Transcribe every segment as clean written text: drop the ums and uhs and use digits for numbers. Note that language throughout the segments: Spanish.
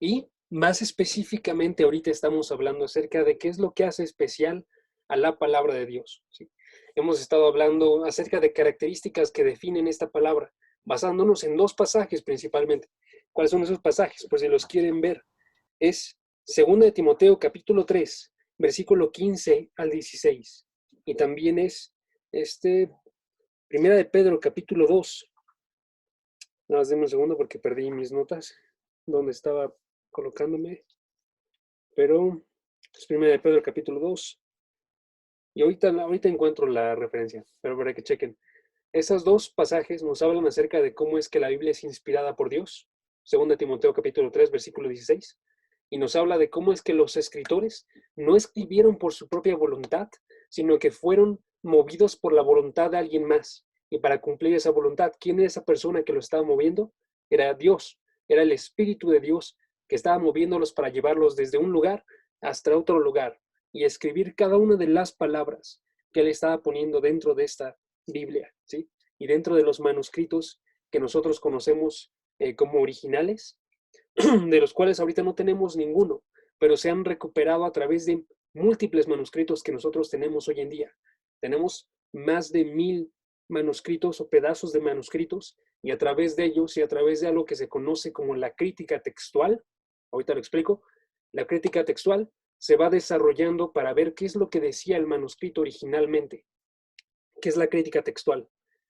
Y más específicamente ahorita estamos hablando acerca de qué es lo que hace especial a la palabra de Dios, ¿sí? Hemos estado hablando acerca de características que definen esta palabra, basándonos en dos pasajes principalmente. ¿Cuáles son esos pasajes? Pues si los quieren ver, es 2 de Timoteo capítulo 3, versículo 15 al 16. Y también es 1 de Pedro capítulo 2. Nada más denme un segundo porque perdí mis notas donde estaba colocándome. Pero es 1 de Pedro capítulo 2. Y ahorita encuentro la referencia, pero para que chequen. Esos dos pasajes nos hablan acerca de cómo es que la Biblia es inspirada por Dios. 2 Timoteo capítulo 3, versículo 16. Y nos habla de cómo es que los escritores no escribieron por su propia voluntad, sino que fueron movidos por la voluntad de alguien más. Y para cumplir esa voluntad, ¿quién es esa persona que lo estaba moviendo? Era Dios, era el Espíritu de Dios que estaba moviéndolos para llevarlos desde un lugar hasta otro lugar y escribir cada una de las palabras que él estaba poniendo dentro de esta Biblia, ¿sí? Y dentro de los manuscritos que nosotros conocemos como originales, de los cuales ahorita no tenemos ninguno, pero se han recuperado a través de múltiples manuscritos que nosotros tenemos hoy en día. Tenemos más de 1000 manuscritos o pedazos de manuscritos, y a través de ellos y a través de algo que se conoce como la crítica textual, ahorita lo explico, la crítica textual se va desarrollando para ver qué es lo que decía el manuscrito originalmente. ¿Qué es la crítica textual?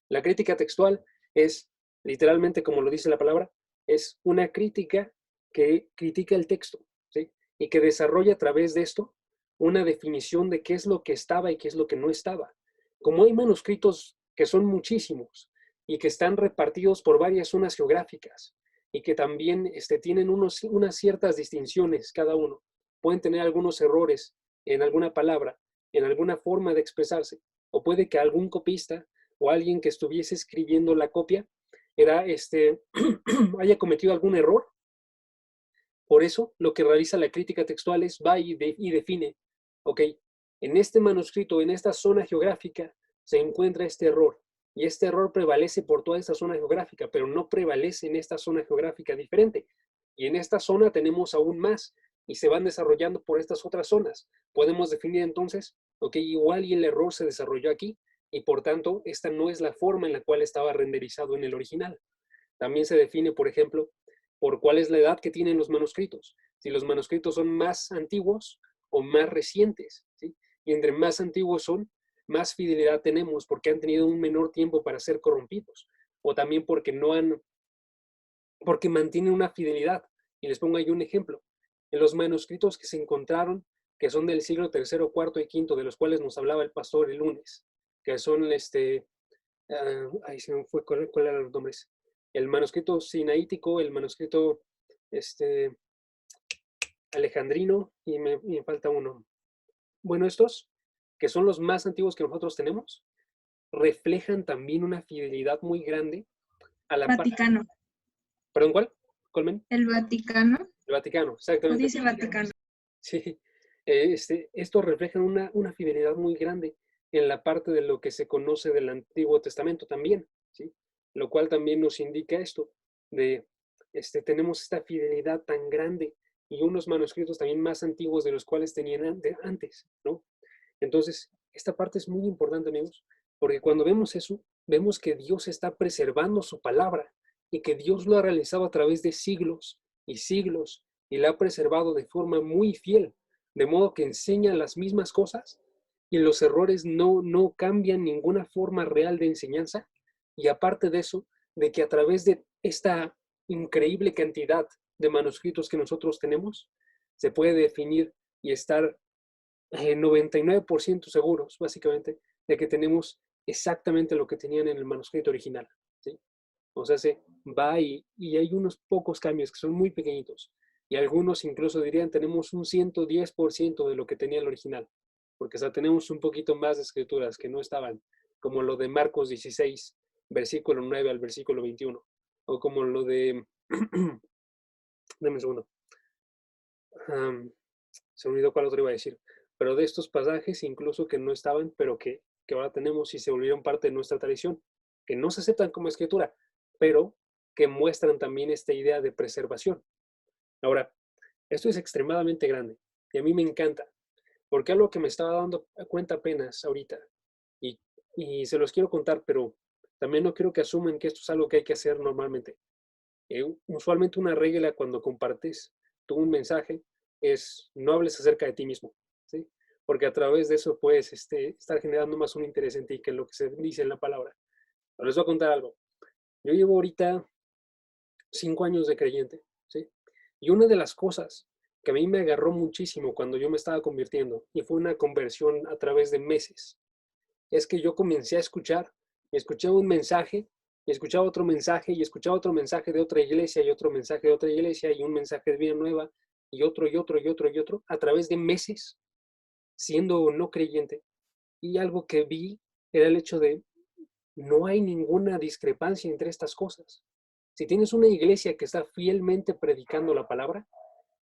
La crítica textual es, literalmente como lo dice la palabra, es una crítica que critica el texto, ¿sí? Y que desarrolla a través de esto una definición de qué es lo que estaba y qué es lo que no estaba. Como hay manuscritos que son muchísimos y que están repartidos por varias zonas geográficas y que también tienen unas ciertas distinciones cada uno, pueden tener algunos errores en alguna palabra, en alguna forma de expresarse, o puede que algún copista o alguien que estuviese escribiendo la copia haya cometido algún error. Por eso, lo que realiza la crítica textual es va y define, ok, en este manuscrito, en esta zona geográfica, se encuentra este error, y este error prevalece por toda esta zona geográfica, pero no prevalece en esta zona geográfica diferente. Y en esta zona tenemos aún más, y se van desarrollando por estas otras zonas. Podemos definir entonces, ok, igual y el error se desarrolló aquí, y por tanto, esta no es la forma en la cual estaba renderizado en el original. También se define, por ejemplo, por cuál es la edad que tienen los manuscritos. Si los manuscritos son más antiguos o más recientes, ¿sí? Y entre más antiguos son, más fidelidad tenemos porque han tenido un menor tiempo para ser corrompidos. O también porque mantienen una fidelidad. Y les pongo ahí un ejemplo. En los manuscritos que se encontraron, que son del siglo III, IV y V, de los cuales nos hablaba el pastor el lunes, que son ahí se me fue cuál eran los nombres. El manuscrito sinaítico, el manuscrito alejandrino, y me falta uno. Bueno, estos, que son los más antiguos que nosotros tenemos, reflejan también una fidelidad muy grande a la... Vaticano. ¿Perdón, cuál? ¿Colmen? El Vaticano. El Vaticano, No exactamente. dice Vaticano. Sí. Estos reflejan una fidelidad muy grande en la parte de lo que se conoce del Antiguo Testamento también, ¿sí? Lo cual también nos indica esto, de tenemos esta fidelidad tan grande y unos manuscritos también más antiguos de los cuales tenían antes, ¿no? Entonces, esta parte es muy importante, amigos, porque cuando vemos eso, vemos que Dios está preservando su palabra y que Dios lo ha realizado a través de siglos y siglos y la ha preservado de forma muy fiel, de modo que enseña las mismas cosas y los errores no cambian ninguna forma real de enseñanza. Y aparte de eso, de que a través de esta increíble cantidad de manuscritos que nosotros tenemos, se puede definir y estar 99% seguros, básicamente, de que tenemos exactamente lo que tenían en el manuscrito original, ¿sí? O sea, se va y hay unos pocos cambios que son muy pequeñitos. Y algunos incluso dirían, tenemos un 110% de lo que tenía el original. Porque o sea, tenemos un poquito más de escrituras que no estaban, como lo de Marcos 16, versículo 9 al versículo 21. O como lo de... Dame un segundo. Se me olvidó cuál otro iba a decir. Pero de estos pasajes, incluso que no estaban, pero que ahora tenemos y se volvieron parte de nuestra tradición, que no se aceptan como escritura, pero que muestran también esta idea de preservación. Ahora, Esto es extremadamente grande y a mí me encanta, porque algo que me estaba dando cuenta apenas ahorita, y, y se los quiero contar, pero también no quiero que asuman que esto es algo que hay que hacer normalmente. Usualmente una regla cuando compartes tú un mensaje es no hables acerca de ti mismo, ¿sí? Porque a través de eso puedes estar generando más un interés en ti que lo que se dice en la palabra. Pero les voy a contar algo. Yo llevo ahorita 5 años de creyente, ¿sí? Y una de las cosas que a mí me agarró muchísimo cuando yo me estaba convirtiendo, y fue una conversión a través de meses, es que yo comencé a escuchar, y escuchaba un mensaje, y escuchaba otro mensaje, y escuchaba otro mensaje de otra iglesia, y otro mensaje de otra iglesia, y un mensaje de vida nueva, y otro, y otro, y otro, y otro, a través de meses, siendo no creyente. Y algo que vi era el hecho de no hay ninguna discrepancia entre estas cosas. Si tienes una iglesia que está fielmente predicando la palabra,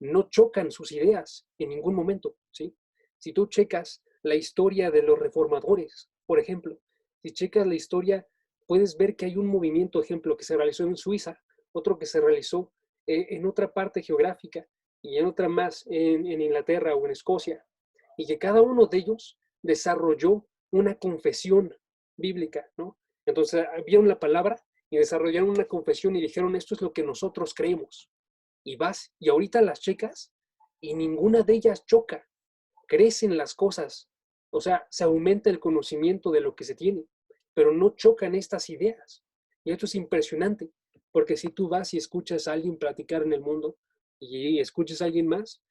no chocan sus ideas en ningún momento, ¿sí? Si tú checas la historia de los reformadores, por ejemplo, si checas la historia, puedes ver que hay un movimiento, ejemplo, que se realizó en Suiza, otro que se realizó en otra parte geográfica y en otra más en Inglaterra o en Escocia, y que cada uno de ellos desarrolló una confesión bíblica, ¿no? Entonces, vieron la palabra y desarrollaron una confesión y dijeron, esto es lo que nosotros creemos. Y vas, y ahorita las checas, y ninguna de ellas choca. Crecen las cosas. O sea, se aumenta el conocimiento de lo que se tiene, pero no chocan estas ideas. Y esto es impresionante, porque si tú vas y escuchas a alguien platicar en el mundo y escuchas a alguien más,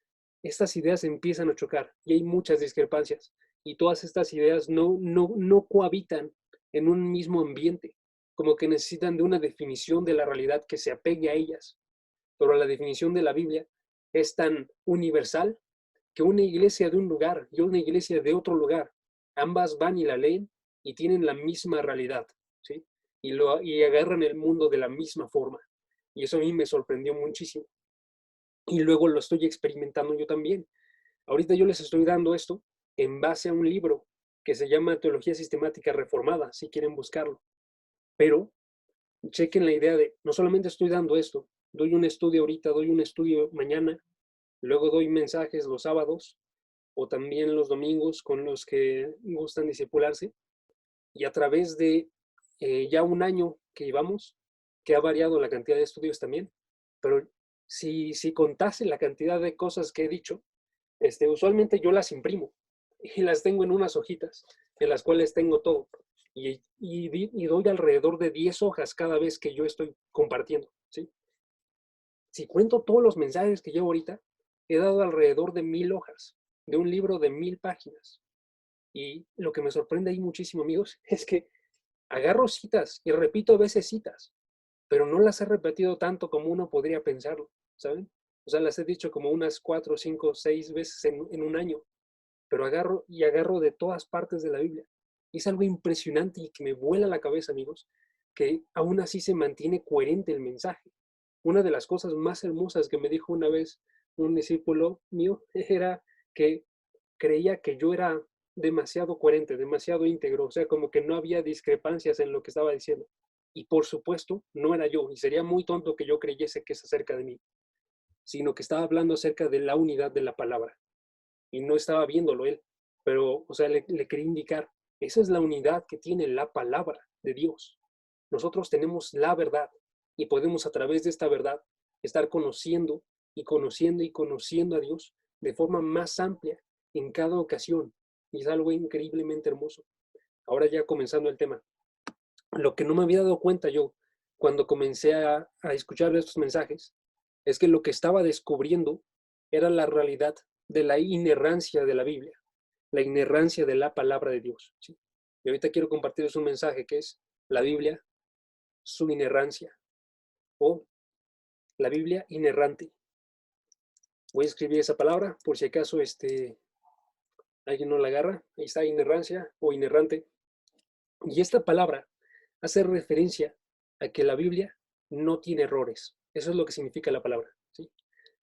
estas ideas empiezan a chocar y hay muchas discrepancias. Y todas estas ideas no cohabitan en un mismo ambiente, como que necesitan de una definición de la realidad que se apegue a ellas. Pero la definición de la Biblia es tan universal que una iglesia de un lugar y una iglesia de otro lugar, ambas van y la leen y tienen la misma realidad, ¿sí? Y agarran el mundo de la misma forma. Y eso a mí me sorprendió muchísimo. Y luego lo estoy experimentando yo también. Ahorita yo les estoy dando esto en base a un libro que se llama Teología Sistemática Reformada, si quieren buscarlo. Pero chequen la idea de, no solamente estoy dando esto, doy un estudio ahorita, doy un estudio mañana, luego doy mensajes los sábados o también los domingos con los que gustan discipularse. Y a través de ya un año que llevamos, que ha variado la cantidad de estudios también, pero si contase la cantidad de cosas que he dicho, usualmente yo las imprimo y las tengo en unas hojitas, en las cuales tengo todo. Y doy alrededor de 10 hojas cada vez que yo estoy compartiendo, ¿sí? Si cuento todos los mensajes que llevo ahorita, he dado alrededor de 1000 hojas, de un libro de 1000 páginas. Y lo que me sorprende ahí muchísimo, amigos, es que agarro citas y repito a veces citas, pero no las he repetido tanto como uno podría pensarlo, ¿saben? O sea, las he dicho como unas 4, 5, 6 veces en un año, pero agarro de todas partes de la Biblia. Y es algo impresionante y que me vuela la cabeza, amigos, que aún así se mantiene coherente el mensaje. Una de las cosas más hermosas que me dijo una vez un discípulo mío era que creía que yo era demasiado coherente, demasiado íntegro, o sea, como que no había discrepancias en lo que estaba diciendo. Y por supuesto, no era yo, y sería muy tonto que yo creyese que es acerca de mí, sino que estaba hablando acerca de la unidad de la palabra y no estaba viéndolo él, pero, o sea, le quería indicar, esa es la unidad que tiene la palabra de Dios. Nosotros tenemos la verdad y podemos a través de esta verdad estar conociendo y conociendo y conociendo a Dios de forma más amplia en cada ocasión. Y es algo increíblemente hermoso. Ahora ya comenzando el tema. Lo que no me había dado cuenta yo cuando comencé a escuchar estos mensajes es que lo que estaba descubriendo era la realidad de la inerrancia de la Biblia, la inerrancia de la palabra de Dios, ¿sí? Y ahorita quiero compartirles un mensaje que es la Biblia, su inerrancia, o la Biblia inerrante. Voy a escribir esa palabra por si acaso alguien no la agarra. Ahí está, inerrancia o inerrante. Y esta palabra hace referencia a que la Biblia no tiene errores. Eso es lo que significa la palabra, ¿sí?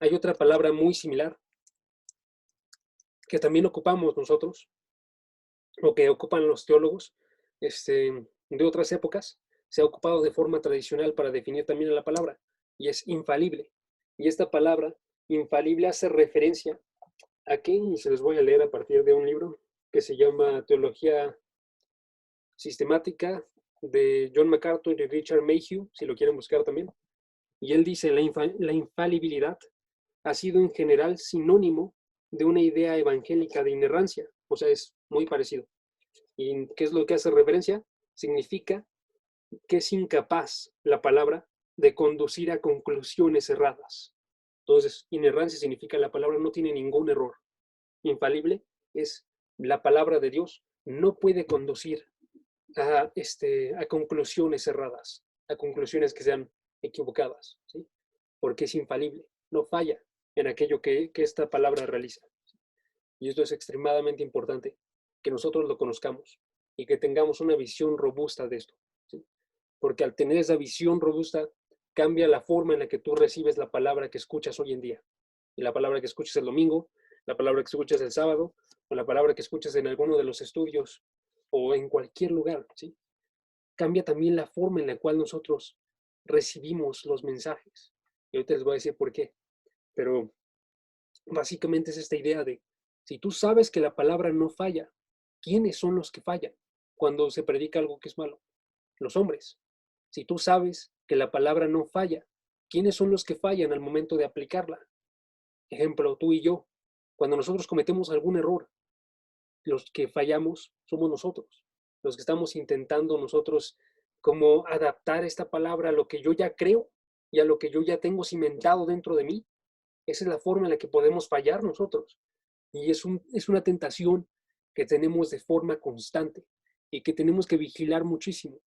Hay otra palabra muy similar que también ocupamos nosotros, o que ocupan los teólogos de otras épocas. Se ha ocupado de forma tradicional para definir también la palabra, y es infalible. Y esta palabra infalible hace referencia a qué, y se los voy a leer a partir de un libro que se llama Teología Sistemática de John MacArthur y Richard Mayhew, si lo quieren buscar también. Y él dice, la infalibilidad ha sido en general sinónimo de una idea evangélica de inerrancia, o sea, es muy parecido. ¿Y qué es lo que hace referencia? Significa que es incapaz la palabra de conducir a conclusiones erradas. Entonces, inerrancia significa la palabra no tiene ningún error. Infalible es la palabra de Dios no puede conducir a conclusiones erradas, a conclusiones que sean equivocadas, ¿sí? Porque es infalible, no falla en aquello que esta palabra realiza. Y esto es extremadamente importante, que nosotros lo conozcamos y que tengamos una visión robusta de esto, ¿sí? Porque al tener esa visión robusta, cambia la forma en la que tú recibes la palabra que escuchas hoy en día. Y la palabra que escuchas el domingo, la palabra que escuchas el sábado, o la palabra que escuchas en alguno de los estudios, o en cualquier lugar, ¿sí? Cambia también la forma en la cual nosotros recibimos los mensajes. Y ahorita les voy a decir por qué. Pero básicamente es esta idea de, si tú sabes que la palabra no falla, ¿quiénes son los que fallan cuando se predica algo que es malo? Los hombres. Si tú sabes que la palabra no falla, ¿quiénes son los que fallan al momento de aplicarla? Ejemplo, tú y yo. Cuando nosotros cometemos algún error, los que fallamos somos nosotros. Los que estamos intentando nosotros como adaptar esta palabra a lo que yo ya creo y a lo que yo ya tengo cimentado dentro de mí. Esa es la forma en la que podemos fallar nosotros. Y es una tentación que tenemos de forma constante y que tenemos que vigilar muchísimo.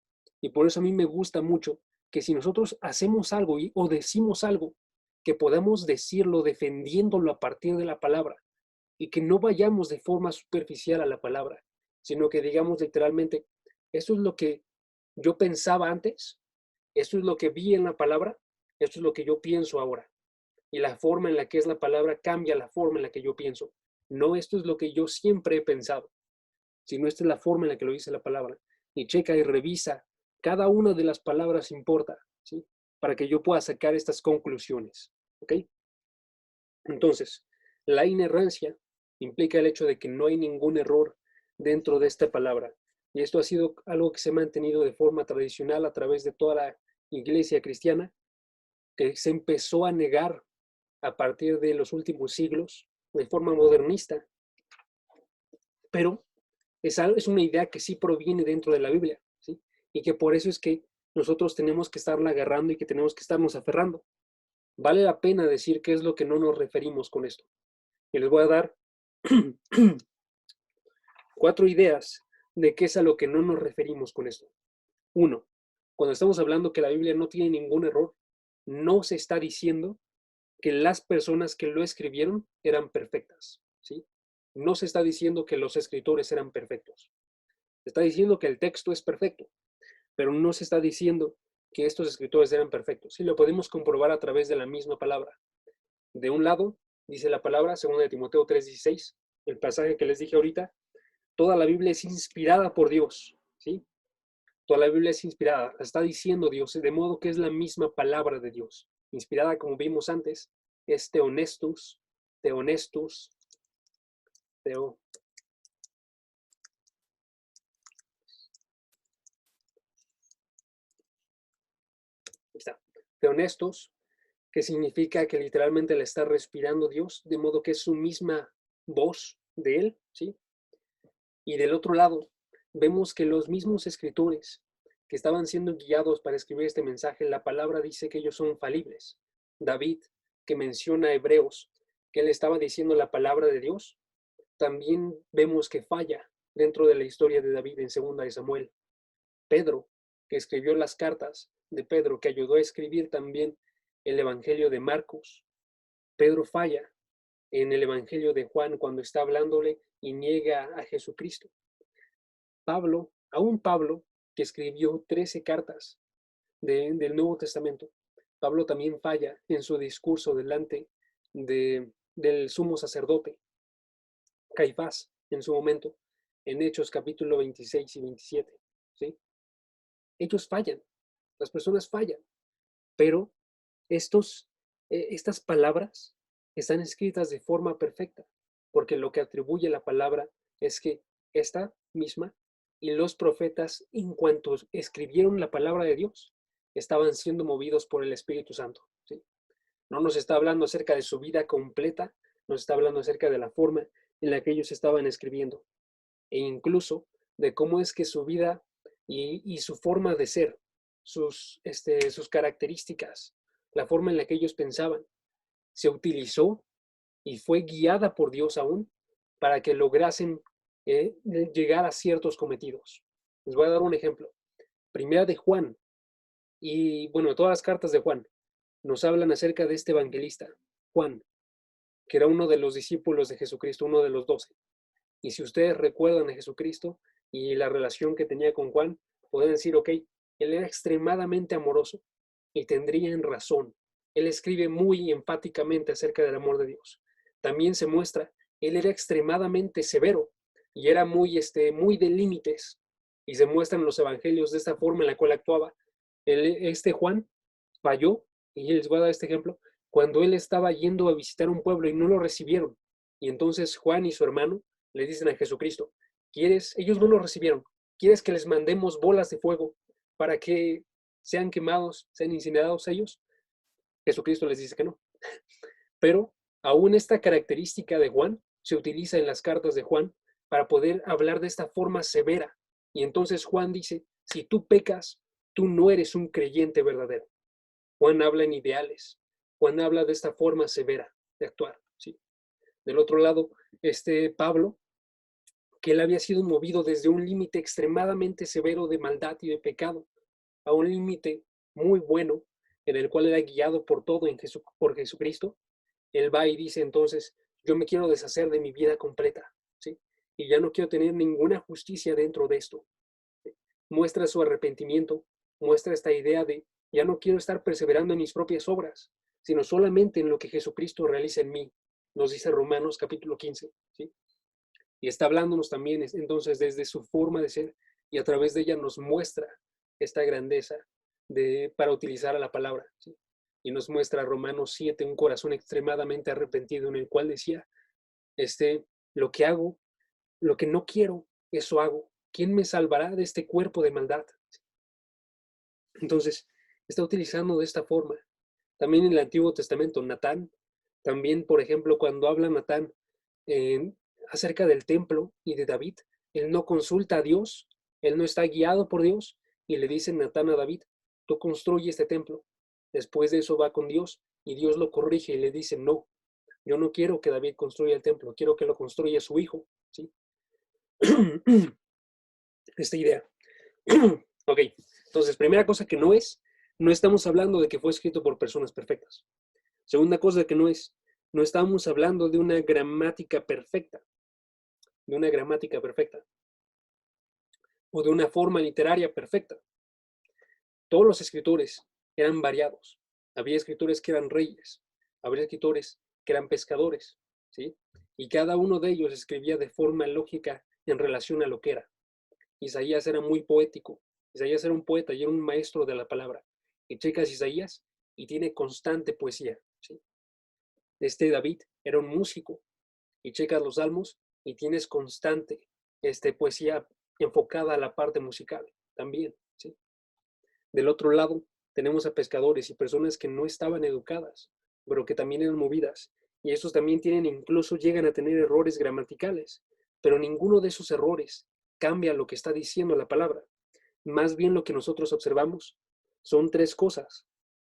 Y por eso a mí me gusta mucho que si nosotros hacemos algo o decimos algo, que podamos decirlo defendiéndolo a partir de la palabra y que no vayamos de forma superficial a la palabra, sino que digamos literalmente, esto es lo que yo pensaba antes, esto es lo que vi en la palabra, esto es lo que yo pienso ahora. Y la forma en la que es la palabra cambia la forma en la que yo pienso. No esto es lo que yo siempre he pensado, sino esta es la forma en la que lo dice la palabra. Y checa y revisa. Cada una de las palabras importa, ¿sí? Para que yo pueda sacar estas conclusiones. ¿Ok? Entonces, la inerrancia implica el hecho de que no hay ningún error dentro de esta palabra. Y esto ha sido algo que se ha mantenido de forma tradicional a través de toda la iglesia cristiana, que se empezó a negar a partir de los últimos siglos de forma modernista, pero es una idea que sí proviene dentro de la Biblia, ¿sí? Y que por eso es que nosotros tenemos que estarla agarrando y que tenemos que estarnos aferrando. Vale la pena decir qué es lo que no nos referimos con esto. Y les voy a dar 4 ideas de qué es a lo que no nos referimos con esto. 1. Cuando estamos hablando que la Biblia no tiene ningún error, no se está diciendo que las personas que lo escribieron eran perfectas, ¿sí? No se está diciendo que los escritores eran perfectos. Se está diciendo que el texto es perfecto, pero no se está diciendo que estos escritores eran perfectos. Sí, lo podemos comprobar a través de la misma palabra. De un lado, dice la palabra, 2 Timoteo 3:16, el pasaje que les dije ahorita, toda la Biblia es inspirada por Dios, ¿sí? Toda la Biblia es inspirada, la está diciendo Dios, de modo que es la misma palabra de Dios. Inspirada, como vimos antes, es Theonestus, Theonestus, Teo. Está. Theonestus, que significa que literalmente la está respirando Dios, de modo que es su misma voz de Él, ¿sí? Y del otro lado, vemos que los mismos escritores que estaban siendo guiados para escribir este mensaje, la palabra dice que ellos son falibles. David, que menciona a Hebreos, que él estaba diciendo la palabra de Dios, también vemos que falla dentro de la historia de David en 2 de Samuel. Pedro, que escribió las cartas de Pedro, que ayudó a escribir también el Evangelio de Marcos. Pedro falla en el Evangelio de Juan cuando está hablándole y niega a Jesucristo. Pablo, aún Pablo, que escribió 13 cartas del Nuevo Testamento, Pablo también falla en su discurso delante del sumo sacerdote, Caifás, en su momento, en Hechos capítulo 26 y 27. ¿Sí? Ellos fallan, las personas fallan, pero estas palabras están escritas de forma perfecta, porque lo que atribuye la palabra es que esta misma y los profetas, en cuanto escribieron la palabra de Dios, estaban siendo movidos por el Espíritu Santo, ¿sí? No nos está hablando acerca de su vida completa, nos está hablando acerca de la forma en la que ellos estaban escribiendo, e incluso de cómo es que su vida y su forma de ser, sus características, la forma en la que ellos pensaban, se utilizó y fue guiada por Dios aún para que lograsen llegar a ciertos cometidos. Les voy a dar un ejemplo. Primera de Juan, y bueno, todas las cartas de Juan nos hablan acerca de este evangelista, Juan, que era uno de los discípulos de Jesucristo, uno de los 12. Y si ustedes recuerdan a Jesucristo y la relación que tenía con Juan, pueden decir, ok, él era extremadamente amoroso y tendrían razón. Él escribe muy enfáticamente acerca del amor de Dios. También se muestra, él era extremadamente severo y era muy de límites. Y se muestran los evangelios de esta forma en la cual actuaba. Este Juan falló, y les voy a dar este ejemplo, cuando él estaba yendo a visitar un pueblo y no lo recibieron. Y entonces Juan y su hermano le dicen a Jesucristo, ¿quieres? Ellos no lo recibieron. ¿Quieres que les mandemos bolas de fuego para que sean quemados, sean incinerados ellos? Jesucristo les dice que no. Pero aún esta característica de Juan se utiliza en las cartas de Juan para poder hablar de esta forma severa. Y entonces Juan dice, si tú pecas, tú no eres un creyente verdadero. Juan habla en ideales. Juan habla de esta forma severa de actuar. ¿Sí? Del otro lado, Pablo, que él había sido movido desde un límite extremadamente severo de maldad y de pecado a un límite muy bueno en el cual era guiado por todo por Jesucristo. Él va y dice entonces, yo me quiero deshacer de mi vida completa, ¿sí? Y ya no quiero tener ninguna justicia dentro de esto. ¿Sí? Muestra su arrepentimiento, muestra esta idea de, ya no quiero estar perseverando en mis propias obras, sino solamente en lo que Jesucristo realiza en mí, nos dice Romanos capítulo 15, ¿sí? Y está hablándonos también entonces desde su forma de ser y a través de ella nos muestra esta grandeza para utilizar a la palabra, ¿sí? Y nos muestra Romanos 7, un corazón extremadamente arrepentido en el cual decía, lo que hago, lo que no quiero, eso hago. ¿Quién me salvará de este cuerpo de maldad? Entonces, está utilizando de esta forma. También en el Antiguo Testamento, Natán, también, por ejemplo, cuando habla Natán acerca del templo y de David, él no consulta a Dios, él no está guiado por Dios, y le dice Natán a David, tú construye este templo. Después de eso va con Dios, y Dios lo corrige y le dice, no, yo no quiero que David construya el templo, quiero que lo construya su hijo, ¿sí? Esta idea. Ok, entonces, primera cosa que no estamos hablando de que fue escrito por personas perfectas. Segunda cosa que no estamos hablando de una gramática perfecta, o de una forma literaria perfecta. Todos los escritores eran variados. Había escritores que eran reyes, había escritores que eran pescadores, ¿sí? Y cada uno de ellos escribía de forma lógica en relación a lo que era. Isaías era muy poético. Isaías era un poeta y era un maestro de la palabra. Y checas Isaías y tiene constante poesía, ¿sí? David era un músico y checas los salmos y tienes constante poesía enfocada a la parte musical también, ¿sí? Del otro lado, tenemos a pescadores y personas que no estaban educadas, pero que también eran movidas. Y estos también incluso llegan a tener errores gramaticales, pero ninguno de esos errores cambia lo que está diciendo la palabra. Más bien lo que nosotros observamos son tres cosas.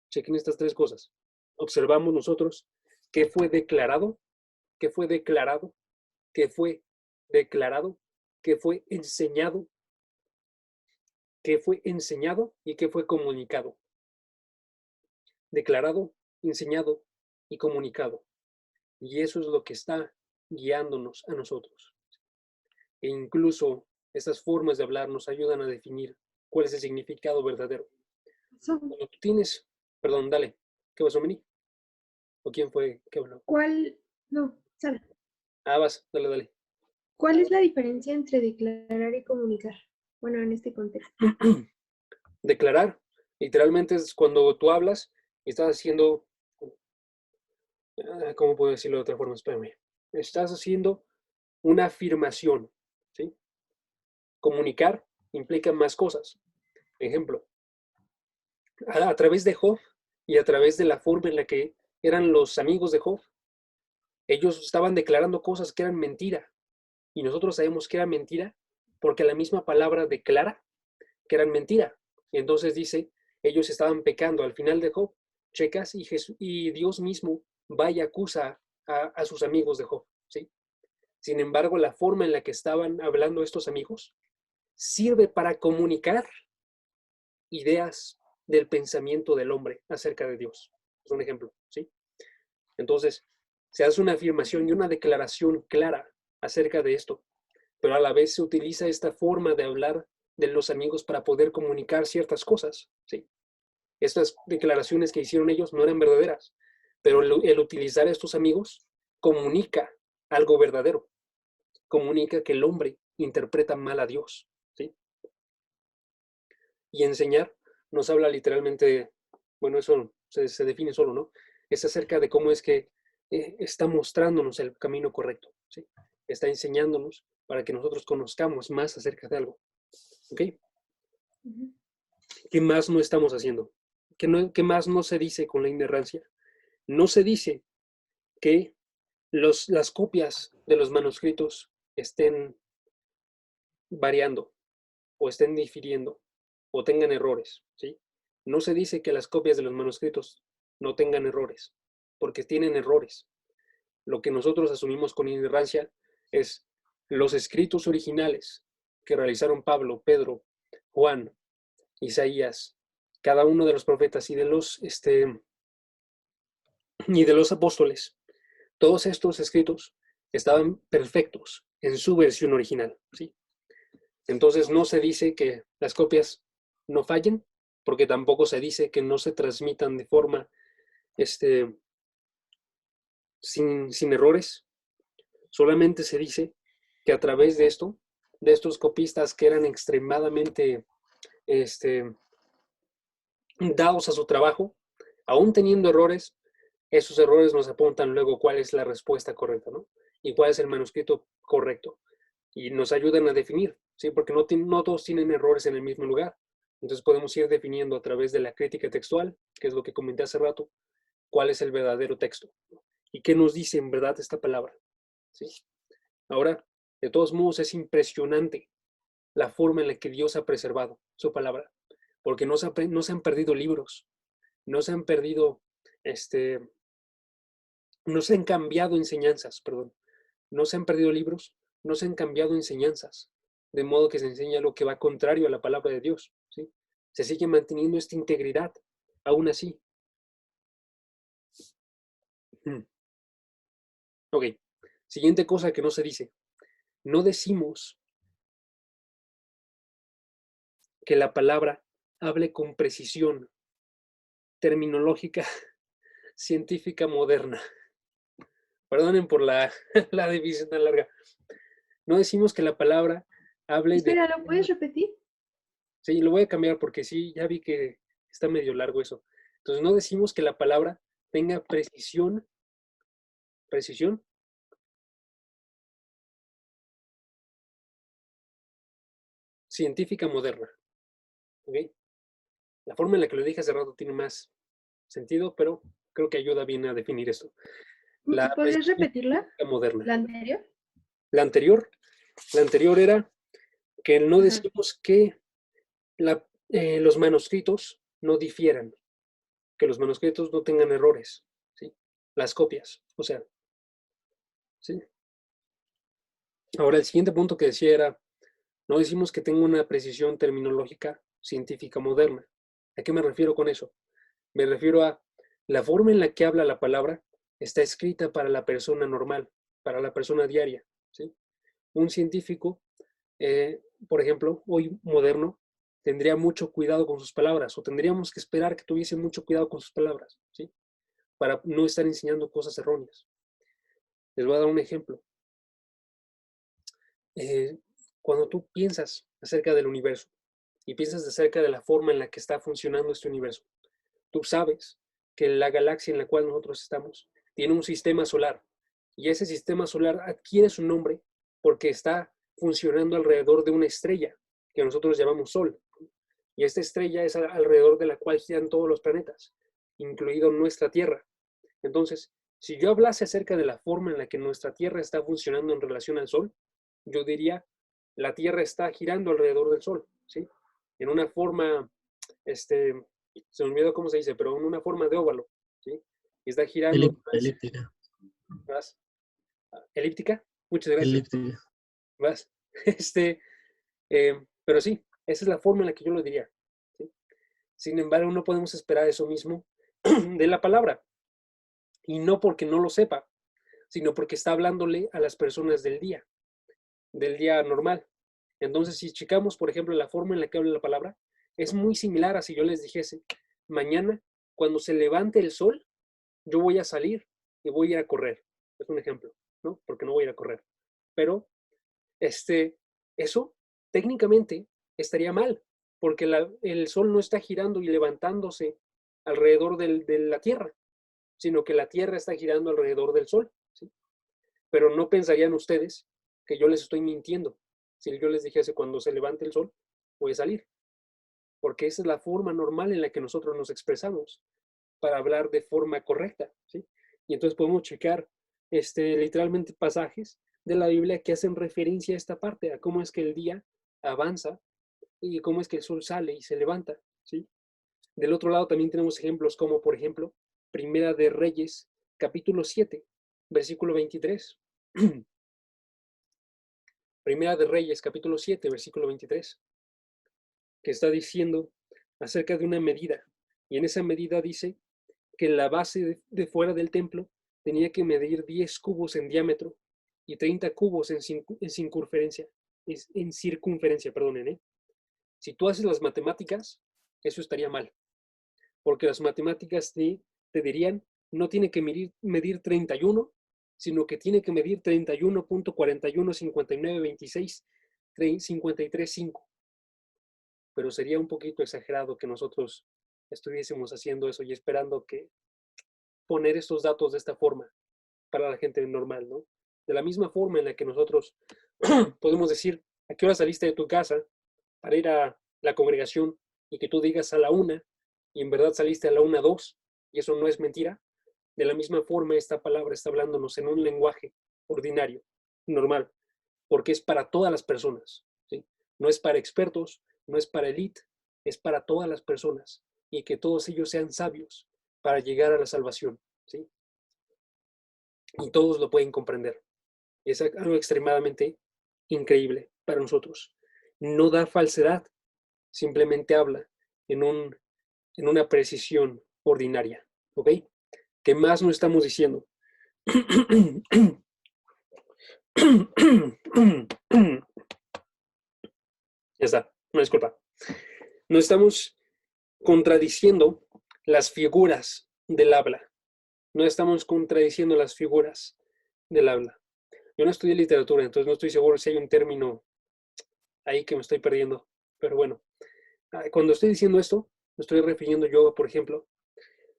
Chequen estas tres cosas. Observamos nosotros qué fue declarado, qué fue declarado, qué fue declarado, qué fue enseñado y qué fue comunicado. Declarado, enseñado y comunicado. Y eso es lo que está guiándonos a nosotros. E incluso estas formas de hablar nos ayudan a definir cuál es el significado verdadero. Cuando tú tienes, perdón, dale, ¿qué pasó, Meni? ¿O quién fue que habló? ¿Cuál? No, Sara. Vas, dale. ¿Cuál es la diferencia entre declarar y comunicar? Bueno, en este contexto. Declarar, literalmente es cuando tú hablas y estás haciendo ¿cómo puedo decirlo de otra forma? Espérame. Estás haciendo una afirmación, ¿sí? Comunicar implica más cosas. Ejemplo, a través de Job y a través de la forma en la que eran los amigos de Job, ellos estaban declarando cosas que eran mentira. Y nosotros sabemos que era mentira porque la misma palabra declara que eran mentira. Y entonces dice, ellos estaban pecando. Al final de Job, checas, y Dios mismo va y acusa a sus amigos de Job, ¿sí? Sin embargo, la forma en la que estaban hablando estos amigos sirve para comunicar ideas del pensamiento del hombre acerca de Dios. Es un ejemplo, ¿sí? Entonces, se hace una afirmación y una declaración clara acerca de esto, pero a la vez se utiliza esta forma de hablar de los amigos para poder comunicar ciertas cosas, ¿sí? Estas declaraciones que hicieron ellos no eran verdaderas, pero el utilizar a estos amigos comunica algo verdadero, comunica que el hombre interpreta mal a Dios, ¿sí? Y enseñar nos habla literalmente, bueno, eso se define solo, ¿no? Es acerca de cómo es que está mostrándonos el camino correcto, ¿sí? Está enseñándonos para que nosotros conozcamos más acerca de algo, ¿ok? ¿Qué más no estamos haciendo? ¿Qué más no se dice con la inerrancia? No se dice que las copias de los manuscritos estén variando o estén difiriendo o tengan errores, ¿sí? No se dice que las copias de los manuscritos no tengan errores, porque tienen errores. Lo que nosotros asumimos con inerrancia es los escritos originales que realizaron Pablo, Pedro, Juan, Isaías, cada uno de los profetas y de los apóstoles. Todos estos escritos estaban perfectos en su versión original, ¿sí? Entonces no se dice que las copias no fallen, porque tampoco se dice que no se transmitan de forma sin errores. Solamente se dice que a través de esto, de estos copistas que eran extremadamente dados a su trabajo, aún teniendo errores, esos errores nos apuntan luego cuál es la respuesta correcta, ¿no? Y cuál es el manuscrito correcto. Y nos ayudan a definir, ¿sí? Porque no todos tienen errores en el mismo lugar. Entonces podemos ir definiendo a través de la crítica textual, que es lo que comenté hace rato, cuál es el verdadero texto, ¿no? Y qué nos dice en verdad esta palabra, ¿sí? Ahora, de todos modos, es impresionante la forma en la que Dios ha preservado su palabra, porque no se han perdido libros, no se han perdido, no se han cambiado enseñanzas, perdón, no se han perdido libros, no se han cambiado enseñanzas, de modo que se enseña lo que va contrario a la palabra de Dios, ¿sí? Se sigue manteniendo esta integridad, aún así. Ok, siguiente cosa que no se dice. No decimos que la palabra hable con precisión terminológica científica moderna. Perdonen por la, la división tan larga. No decimos que la palabra hable de... Espera, ¿lo puedes repetir? Sí, lo voy a cambiar porque sí, ya vi que está medio largo eso. Entonces, no decimos que la palabra tenga precisión científica moderna. ¿Ok? La forma en la que lo dije hace rato tiene más sentido, pero creo que ayuda bien a definir esto. La ¿Podrías precisión repetirla? científica moderna. ¿La anterior? La anterior, la anterior era que no Ajá. decimos que los manuscritos no difieran, que los manuscritos no tengan errores, ¿sí? Las copias, o sea, ¿sí? Ahora, el siguiente punto que decía era, no decimos que tenga una precisión terminológica científica moderna. ¿A qué me refiero con eso? Me refiero a la forma en la que habla la palabra está escrita para la persona normal, para la persona diaria, ¿sí? Un científico, por ejemplo, hoy moderno, tendría mucho cuidado con sus palabras, o tendríamos que esperar que tuviese mucho cuidado con sus palabras, ¿sí? Para no estar enseñando cosas erróneas. Les voy a dar un ejemplo. Eh, Cuando tú piensas acerca del universo y piensas acerca de la forma en la que está funcionando este universo, tú sabes que la galaxia en la cual nosotros estamos tiene un sistema solar y ese sistema solar adquiere su nombre porque está funcionando alrededor de una estrella que nosotros llamamos Sol. Y esta estrella es alrededor de la cual giran todos los planetas, incluido nuestra Tierra. Entonces, si yo hablase acerca de la forma en la que nuestra Tierra está funcionando en relación al Sol, yo diría, la Tierra está girando alrededor del Sol, ¿sí? En una forma, se me olvidó cómo se dice, pero en una forma de óvalo, ¿sí? Y está girando. Elíptica. ¿Vas? ¿Elíptica? Muchas gracias. Elíptica. ¿Vas? Pero sí, esa es la forma en la que yo lo diría, ¿sí? Sin embargo, no podemos esperar eso mismo de la palabra. Y no porque no lo sepa, sino porque está hablándole a las personas del día normal. Entonces, si checamos, por ejemplo, la forma en la que habla la palabra, es muy similar a si yo les dijese, mañana, cuando se levante el sol, yo voy a salir y voy a ir a correr. Es un ejemplo, ¿no? Porque no voy a ir a correr. Pero, eso técnicamente estaría mal, porque el sol no está girando y levantándose alrededor de la Tierra, sino que la Tierra está girando alrededor del sol, ¿sí? Pero no pensarían ustedes que yo les estoy mintiendo si yo les dijese cuando se levante el sol voy a salir, porque esa es la forma normal en la que nosotros nos expresamos para hablar de forma correcta, ¿sí? Y entonces podemos checar literalmente pasajes de la Biblia que hacen referencia a esta parte, a cómo es que el día avanza y cómo es que el sol sale y se levanta, ¿sí? Del otro lado también tenemos ejemplos como, por ejemplo, Primera de Reyes, capítulo 7, versículo 23. Primera de Reyes, capítulo 7, versículo 23, que está diciendo acerca de una medida. Y en esa medida dice que la base de fuera del templo tenía que medir 10 cubos en diámetro y 30 cubos en circunferencia. Perdonen, ¿eh? Si tú haces las matemáticas, eso estaría mal, porque las matemáticas te dirían, no tiene que medir 31, sino que tiene que medir 31.41592653.5. Pero sería un poquito exagerado que nosotros estuviésemos haciendo eso y esperando que poner estos datos de esta forma para la gente normal, ¿no? De la misma forma en la que nosotros podemos decir, ¿a qué hora saliste de tu casa para ir a la congregación? Y que tú digas a la 1 y en verdad saliste a la 1:02 y eso no es mentira. De la misma forma, esta palabra está hablándonos en un lenguaje ordinario, normal, porque es para todas las personas, ¿sí? No es para expertos, no es para élite, es para todas las personas y que todos ellos sean sabios para llegar a la salvación, ¿sí? Y todos lo pueden comprender. Es algo extremadamente increíble para nosotros. No da falsedad, simplemente habla en una precisión ordinaria, ¿ok? ¿Qué más nos estamos diciendo? Ya está, una disculpa. No estamos contradiciendo las figuras del habla. No estamos contradiciendo las figuras del habla. Yo no estudié literatura, entonces no estoy seguro si hay un término ahí que me estoy perdiendo. Pero bueno, cuando estoy diciendo esto, me estoy refiriendo yo, por ejemplo,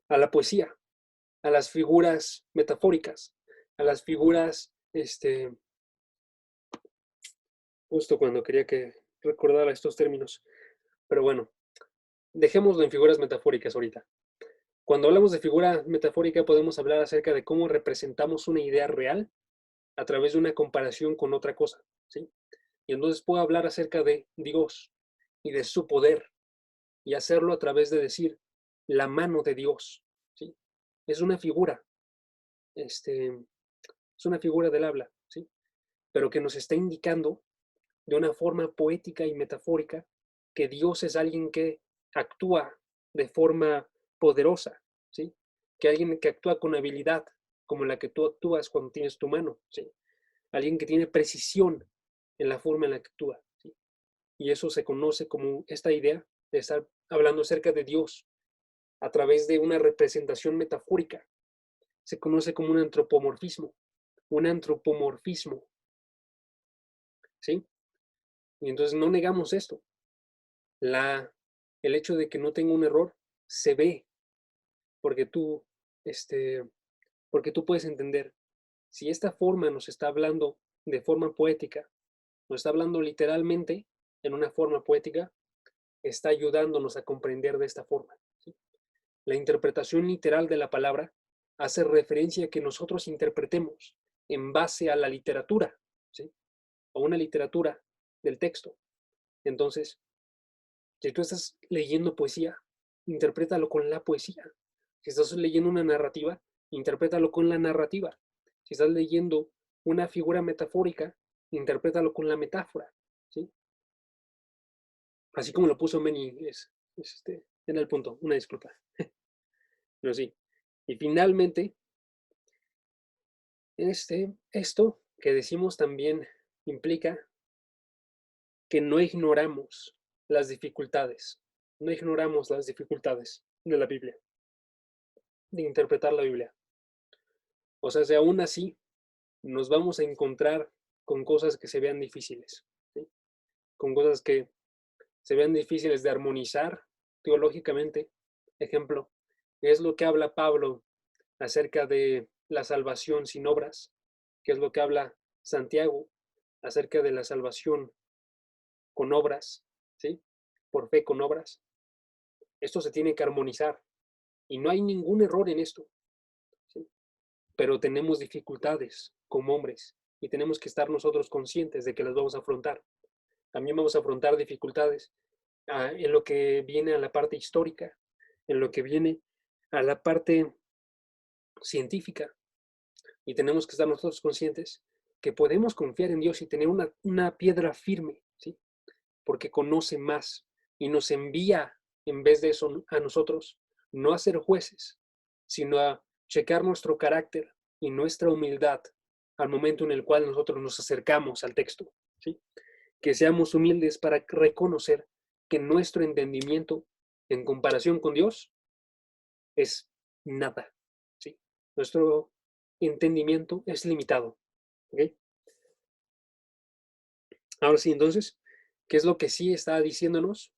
a la poesía, a las figuras metafóricas, a las figuras, justo cuando quería que recordara estos términos. Pero bueno, dejémoslo en figuras metafóricas ahorita. Cuando hablamos de figura metafórica podemos hablar acerca de cómo representamos una idea real a través de una comparación con otra cosa, ¿sí? Y entonces puedo hablar acerca de Dios y de su poder y hacerlo a través de decir la mano de Dios, ¿sí? Es una figura, es una figura del habla, ¿sí? Pero que nos está indicando de una forma poética y metafórica que Dios es alguien que actúa de forma poderosa, ¿sí? Que alguien que actúa con habilidad, como la que tú actúas cuando tienes tu mano, ¿sí? Alguien que tiene precisión en la forma en la que actúa, ¿sí? Y eso se conoce como esta idea de estar hablando acerca de Dios a través de una representación metafórica. Se conoce como un antropomorfismo, ¿sí? Y entonces no negamos esto. El hecho de que no tenga un error se ve, porque tú, Porque tú puedes entender, si esta forma nos está hablando de forma poética, nos está hablando literalmente en una forma poética, está ayudándonos a comprender de esta forma, ¿sí? La interpretación literal de la palabra hace referencia a que nosotros interpretemos en base a la literatura, ¿sí? A una literatura del texto. Entonces, si tú estás leyendo poesía, interprétalo con la poesía. Si estás leyendo una narrativa, interprétalo con la narrativa. Si estás leyendo una figura metafórica, interprétalo con la metáfora, ¿sí? Así como lo puso Meni, en el punto, una disculpa. Pero sí. Y finalmente, esto que decimos también implica que no ignoramos las dificultades. No ignoramos las dificultades de la Biblia, de interpretar la Biblia. O sea, si aún así nos vamos a encontrar con cosas que se vean difíciles, ¿sí? Con cosas que se vean difíciles de armonizar teológicamente. Ejemplo, es lo que habla Pablo acerca de la salvación sin obras, que es lo que habla Santiago acerca de la salvación con obras, ¿sí? Por fe con obras. Esto se tiene que armonizar y no hay ningún error en esto, ¿sí? Pero tenemos dificultades como hombres y tenemos que estar nosotros conscientes de que las vamos a afrontar. También vamos a afrontar dificultades en lo que viene a la parte histórica, en lo que viene a la parte científica. Y tenemos que estar nosotros conscientes que podemos confiar en Dios y tener una piedra firme, ¿sí? Porque conoce más y nos envía, en vez de eso, a nosotros, no a ser jueces, sino a checar nuestro carácter y nuestra humildad al momento en el cual nosotros nos acercamos al texto, ¿sí? Que seamos humildes para reconocer que nuestro entendimiento en comparación con Dios es nada, ¿sí? Nuestro entendimiento es limitado, ¿ok? Ahora sí, entonces, ¿qué es lo que sí está diciéndonos?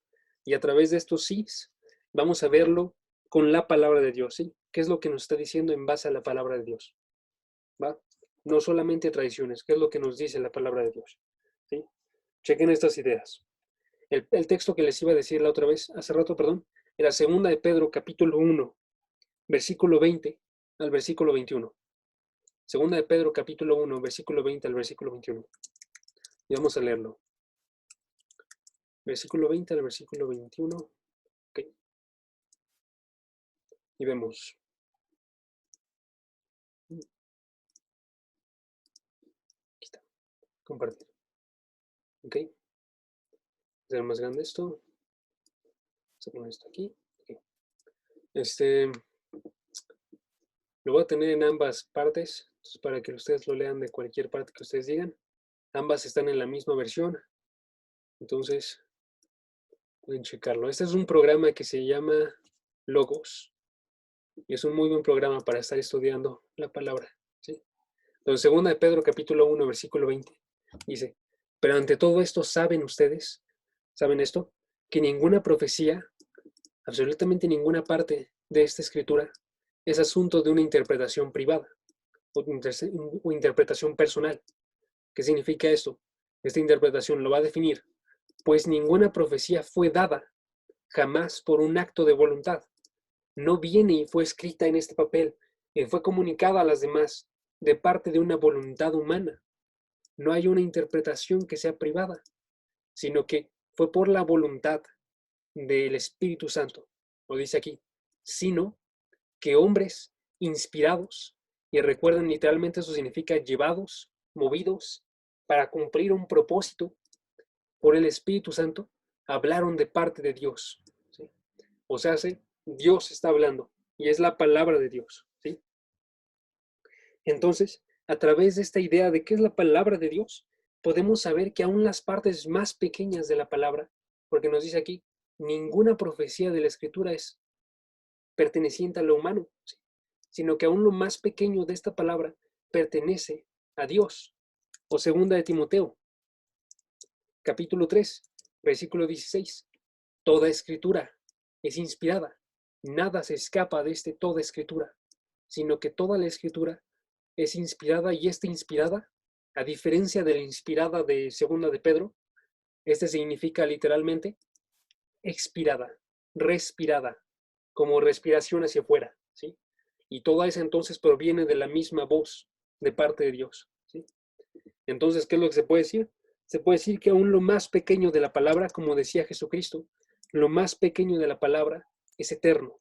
Y a través de estos sís, vamos a verlo con la palabra de Dios, ¿sí? ¿Qué es lo que nos está diciendo en base a la palabra de Dios? ¿Va? No solamente tradiciones, ¿qué es lo que nos dice la palabra de Dios? ¿Sí? Chequen estas ideas. El texto que les iba a decir la otra vez, hace rato, perdón, era 2 de Pedro, capítulo 1, versículo 20 al versículo 21. 2 de Pedro, capítulo 1, versículo 20 al versículo 21. Y vamos a leerlo. Versículo 20 al versículo 21. Ok. Y vemos. Aquí está. Compartir. Ok. Hacer más grande esto. Vamos a poner esto aquí. Okay. Lo voy a tener en ambas partes. Entonces, para que ustedes lo lean de cualquier parte que ustedes digan. Ambas están en la misma versión. Entonces, pueden checarlo. Este es un programa que se llama Logos. Y es un muy buen programa para estar estudiando la palabra, ¿sí? Entonces, 2 de Pedro, capítulo 1, versículo 20, dice, pero ante todo esto saben ustedes, ¿saben esto? Que ninguna profecía, absolutamente ninguna parte de esta escritura, es asunto de una interpretación privada o interpretación personal. ¿Qué significa esto? Esta interpretación lo va a definir, pues ninguna profecía fue dada jamás por un acto de voluntad. No viene y fue escrita en este papel y fue comunicada a las demás de parte de una voluntad humana. No hay una interpretación que sea privada, sino que fue por la voluntad del Espíritu Santo. Lo dice aquí, sino que hombres inspirados, y recuerden literalmente eso significa llevados, movidos, para cumplir un propósito por el Espíritu Santo, hablaron de parte de Dios, ¿sí? O sea, Dios está hablando y es la palabra de Dios, ¿sí? Entonces, a través de esta idea de qué es la palabra de Dios, podemos saber que aún las partes más pequeñas de la palabra, porque nos dice aquí, ninguna profecía de la Escritura es perteneciente a lo humano, ¿sí? Sino que aún lo más pequeño de esta palabra pertenece a Dios. O 2 de Timoteo, capítulo 3, versículo 16. Toda escritura es inspirada. Nada se escapa de toda escritura. sino que toda la Escritura es inspirada, y esta inspirada, a diferencia de la inspirada de segunda de Pedro, este significa literalmente expirada, respirada, como respiración hacia afuera, ¿sí? Y toda esa entonces proviene de la misma voz de parte de Dios, ¿sí? Entonces, ¿qué es lo que se puede decir? Se puede decir que aún lo más pequeño de la palabra, como decía Jesucristo, lo más pequeño de la palabra es eterno.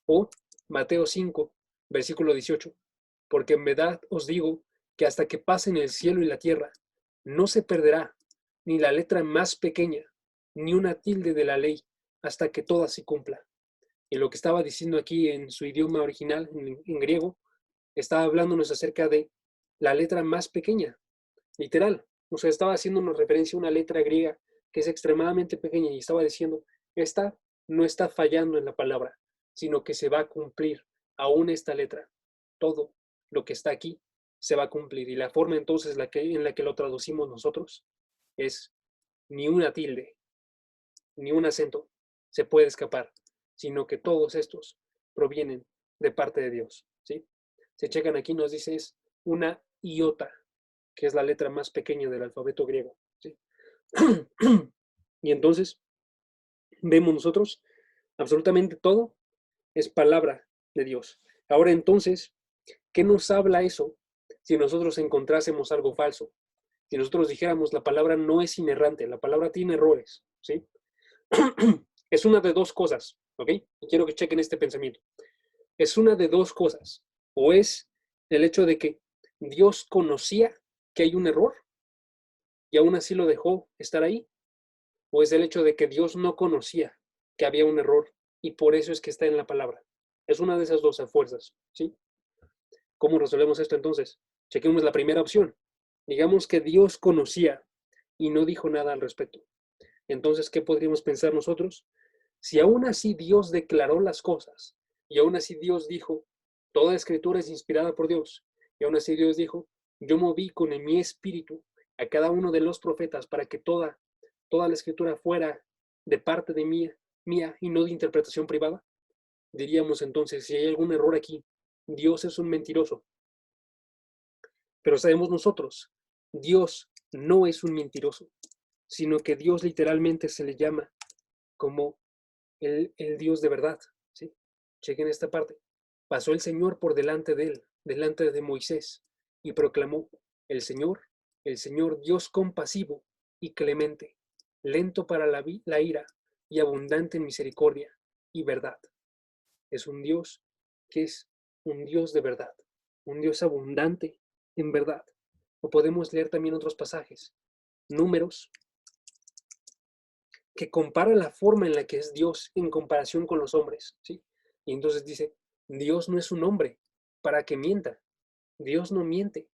O Mateo 5, versículo 18, porque en verdad os digo que hasta que pasen el cielo y la tierra, no se perderá ni la letra más pequeña, ni una tilde de la ley, hasta que toda se cumpla. Y lo que estaba diciendo aquí en su idioma original, en griego, estaba hablándonos acerca de la letra más pequeña, literal. O sea, estaba haciéndonos referencia a una letra griega que es extremadamente pequeña y estaba diciendo, esta no está fallando en la palabra, sino que se va a cumplir aún esta letra. Todo lo que está aquí se va a cumplir. Y la forma entonces en la que lo traducimos nosotros es ni una tilde, ni un acento se puede escapar, sino que todos estos provienen de parte de Dios, ¿sí? Se checan aquí, nos dice es una iota, que es la letra más pequeña del alfabeto griego, ¿sí? Y entonces vemos nosotros absolutamente todo es palabra de Dios. Ahora entonces, ¿qué nos habla eso si nosotros encontrásemos algo falso? Si nosotros dijéramos la palabra no es inerrante, la palabra tiene errores, ¿sí? Es una de dos cosas, ¿ok? Y quiero que chequen este pensamiento. Es una de dos cosas. O es el hecho de que Dios conocía que hay un error y aún así lo dejó estar ahí. O es el hecho de que Dios no conocía que había un error y por eso es que está en la palabra. Es una de esas dos fuerzas, ¿sí? ¿Cómo resolvemos esto entonces? Chequemos la primera opción. Digamos que Dios conocía y no dijo nada al respecto. Entonces, ¿qué podríamos pensar nosotros? Si aún así Dios declaró las cosas y aún así Dios dijo, toda escritura es inspirada por Dios, y aún así Dios dijo, yo moví con mi espíritu a cada uno de los profetas para que toda la escritura fuera de parte de mía y no de interpretación privada, diríamos entonces, si hay algún error aquí, Dios es un mentiroso. Pero sabemos nosotros, Dios no es un mentiroso, sino que Dios literalmente se le llama como el Dios de verdad, ¿sí? Chequen esta parte. Pasó el Señor por delante de él, delante de Moisés, y proclamó, el Señor Dios compasivo y clemente, lento para la ira y abundante en misericordia y verdad. Es un Dios que es un Dios de verdad, un Dios abundante en verdad. O podemos leer también otros pasajes, Números, que compara la forma en la que es Dios en comparación con los hombres, ¿sí? Y entonces dice, Dios no es un hombre para que mienta. Dios no miente.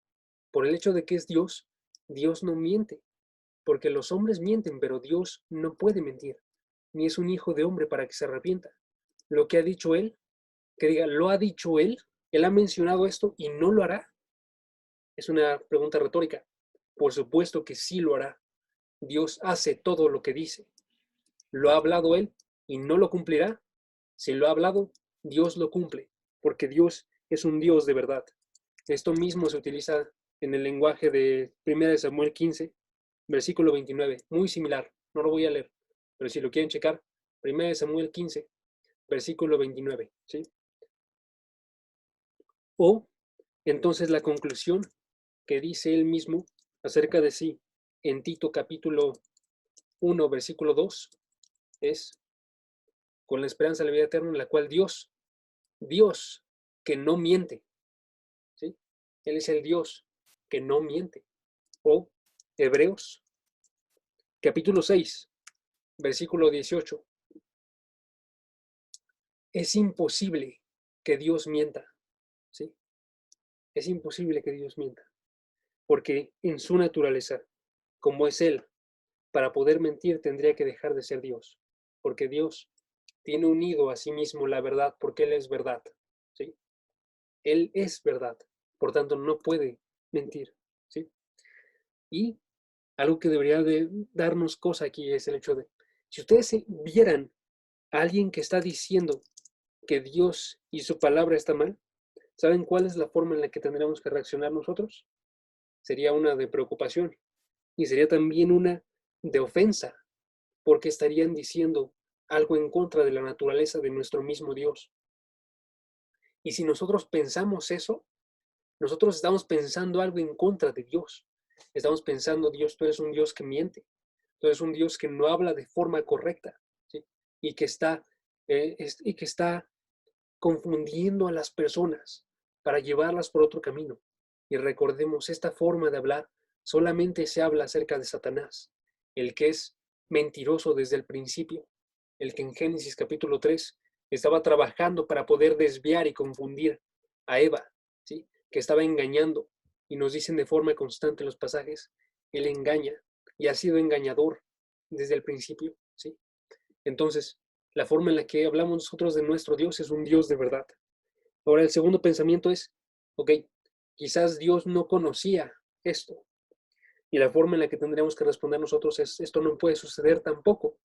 Por el hecho de que es Dios, Dios no miente. Porque los hombres mienten, pero Dios no puede mentir. Ni es un hijo de hombre para que se arrepienta. Lo que ha dicho él, que diga, lo ha dicho él ha mencionado esto y no lo hará. Es una pregunta retórica. Por supuesto que sí lo hará. Dios hace todo lo que dice. ¿Lo ha hablado él y no lo cumplirá? Si lo ha hablado, Dios lo cumple, porque Dios es un Dios de verdad. Esto mismo se utiliza en el lenguaje de 1 Samuel 15, versículo 29, muy similar, no lo voy a leer, pero si lo quieren checar, 1 Samuel 15, versículo 29, ¿sí? O entonces la conclusión que dice él mismo acerca de sí en Tito capítulo 1, versículo 2, es con la esperanza de la vida eterna en la cual Dios que no miente, ¿sí? Él es el Dios que no miente. O Hebreos, capítulo 6, versículo 18. Es imposible que Dios mienta, ¿sí? Es imposible que Dios mienta, porque en su naturaleza, como es Él, para poder mentir tendría que dejar de ser Dios, porque Dios tiene unido a sí mismo la verdad, porque Él es verdad, ¿sí? Él es verdad, por tanto no puede mentir, ¿sí? Y algo que debería de darnos cosa aquí es el hecho de, si ustedes vieran a alguien que está diciendo que Dios y su palabra está mal, ¿Saben cuál es la forma en la que tendríamos que reaccionar nosotros? Sería una de preocupación y sería también una de ofensa, porque estarían diciendo algo en contra de la naturaleza de nuestro mismo Dios. Y si nosotros pensamos eso, nosotros estamos pensando algo en contra de Dios. Estamos pensando, Dios, tú eres un Dios que miente. Tú eres un Dios que no habla de forma correcta, ¿sí? Y y que está confundiendo a las personas para llevarlas por otro camino. Y recordemos, esta forma de hablar solamente se habla acerca de Satanás, el que es mentiroso desde el principio, el que en Génesis capítulo 3 estaba trabajando para poder desviar y confundir a Eva, ¿sí? Que estaba engañando. Y nos dicen de forma constante en los pasajes, él engaña y ha sido engañador desde el principio, ¿sí? Entonces, la forma en la que hablamos nosotros de nuestro Dios es un Dios de verdad. Ahora, el segundo pensamiento es, ok, quizás Dios no conocía esto. Y la forma en la que tendríamos que responder nosotros es, esto no puede suceder tampoco,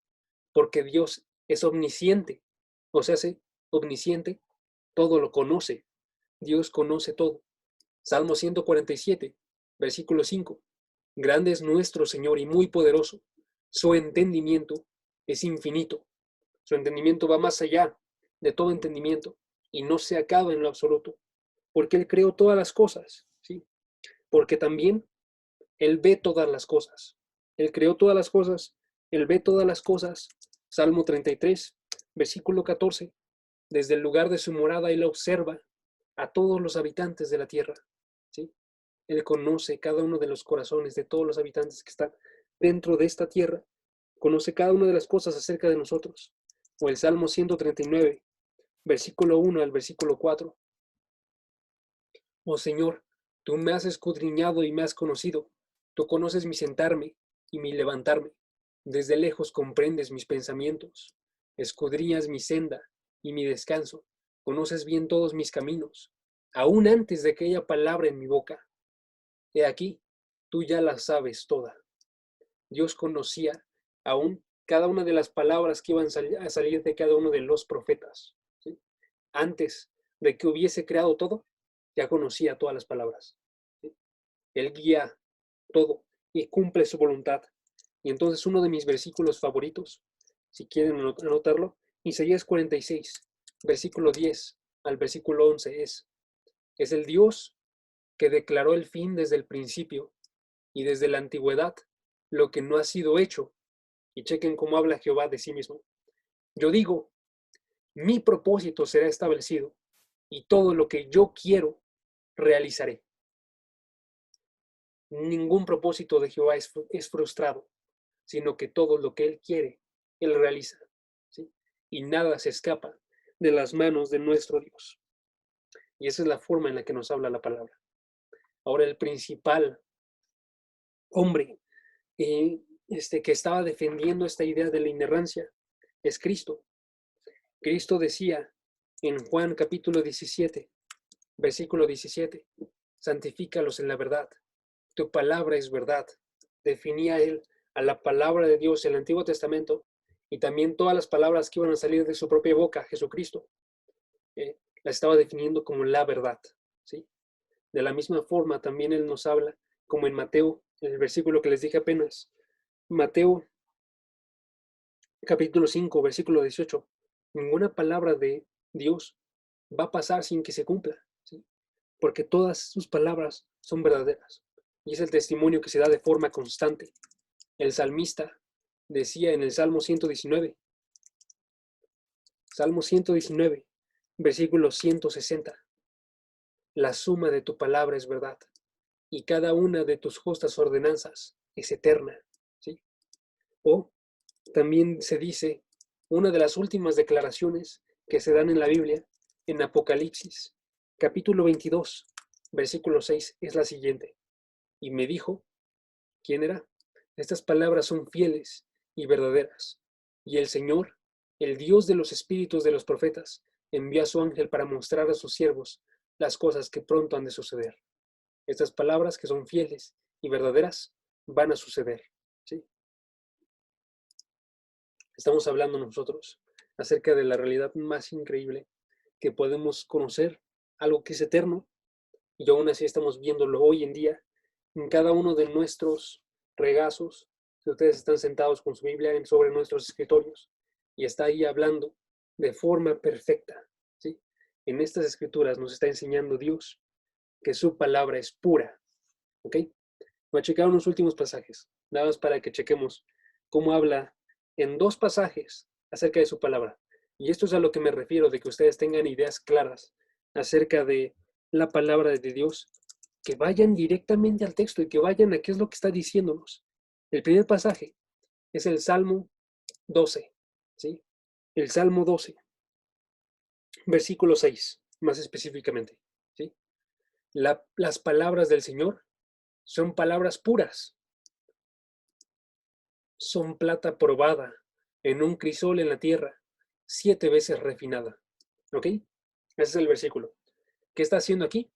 porque Dios es omnisciente. O sea, es omnisciente, todo lo conoce. Dios conoce todo. Salmo 147, versículo 5. Grande es nuestro Señor y muy poderoso. Su entendimiento es infinito. Su entendimiento va más allá de todo entendimiento y no se acaba en lo absoluto, porque Él creó todas las cosas, ¿sí? Porque también Él ve todas las cosas. Él creó todas las cosas, Él ve todas las cosas. Salmo 33, versículo 14. Desde el lugar de su morada Él observa a todos los habitantes de la tierra, ¿sí? Él conoce cada uno de los corazones de todos los habitantes que están dentro de esta tierra. Conoce cada una de las cosas acerca de nosotros. O el Salmo 139, versículo 1 al versículo 4. Oh Señor, tú me has escudriñado y me has conocido. Tú conoces mi sentarme y mi levantarme. Desde lejos comprendes mis pensamientos. Escudriñas mi senda y mi descanso. Conoces bien todos mis caminos, aún antes de que haya palabra en mi boca. He aquí, tú ya la sabes toda. Dios conocía aún cada una de las palabras que iban a salir de cada uno de los profetas, ¿sí? Antes de que hubiese creado todo, ya conocía todas las palabras, ¿sí? Él guía todo y cumple su voluntad. Y entonces uno de mis versículos favoritos, si quieren anotarlo, Isaías 46, versículo 10 al versículo 11 es el Dios que declaró el fin desde el principio y desde la antigüedad lo que no ha sido hecho. Y chequen cómo habla Jehová de sí mismo. Yo digo, mi propósito será establecido y todo lo que yo quiero realizaré. Ningún propósito de Jehová es frustrado, sino que todo lo que Él quiere, Él realiza, ¿sí? Y nada se escapa de las manos de nuestro Dios. Y esa es la forma en la que nos habla la palabra. Ahora, el principal hombre que estaba defendiendo esta idea de la inerrancia es Cristo. Cristo decía en Juan capítulo 17, versículo 17, santifícalos en la verdad, tu palabra es verdad. Definía él a la palabra de Dios en el Antiguo Testamento y también todas las palabras que iban a salir de su propia boca, Jesucristo, las estaba definiendo como la verdad, ¿sí? De la misma forma también él nos habla, como en Mateo, en el versículo que les dije apenas, Mateo capítulo 5, versículo 18, ninguna palabra de Dios va a pasar sin que se cumpla, ¿sí? Porque todas sus palabras son verdaderas. Y es el testimonio que se da de forma constante. El salmista decía en el Salmo 119, versículo 160, la suma de tu palabra es verdad, y cada una de tus justas ordenanzas es eterna, ¿sí? O también se dice, una de las últimas declaraciones que se dan en la Biblia, en Apocalipsis, capítulo 22, versículo 6, es la siguiente. Y me dijo, ¿quién era? Estas palabras son fieles y verdaderas. Y el Señor, el Dios de los espíritus de los profetas, envió a su ángel para mostrar a sus siervos las cosas que pronto han de suceder. Estas palabras que son fieles y verdaderas van a suceder, ¿sí? Estamos hablando nosotros acerca de la realidad más increíble que podemos conocer algo que es eterno, y aún así estamos viéndolo hoy en día en cada uno de nuestros regazos. Si ustedes están sentados con su Biblia sobre nuestros escritorios y está ahí hablando de forma perfecta, ¿sí? En estas escrituras nos está enseñando Dios que su palabra es pura, ¿ok? Voy a checar unos últimos pasajes, nada más para que chequemos cómo habla en 2 pasajes acerca de su palabra. Y esto es a lo que me refiero, de que ustedes tengan ideas claras acerca de la palabra de Dios, que vayan directamente al texto y que vayan a qué es lo que está diciéndonos. El primer pasaje es el Salmo 12, ¿sí? El Salmo 12, versículo 6, más específicamente, ¿sí? Las palabras del Señor son palabras puras, son plata probada en un crisol en la tierra, 7 veces refinada. ¿Ok? Ese es el versículo. ¿Qué está haciendo aquí?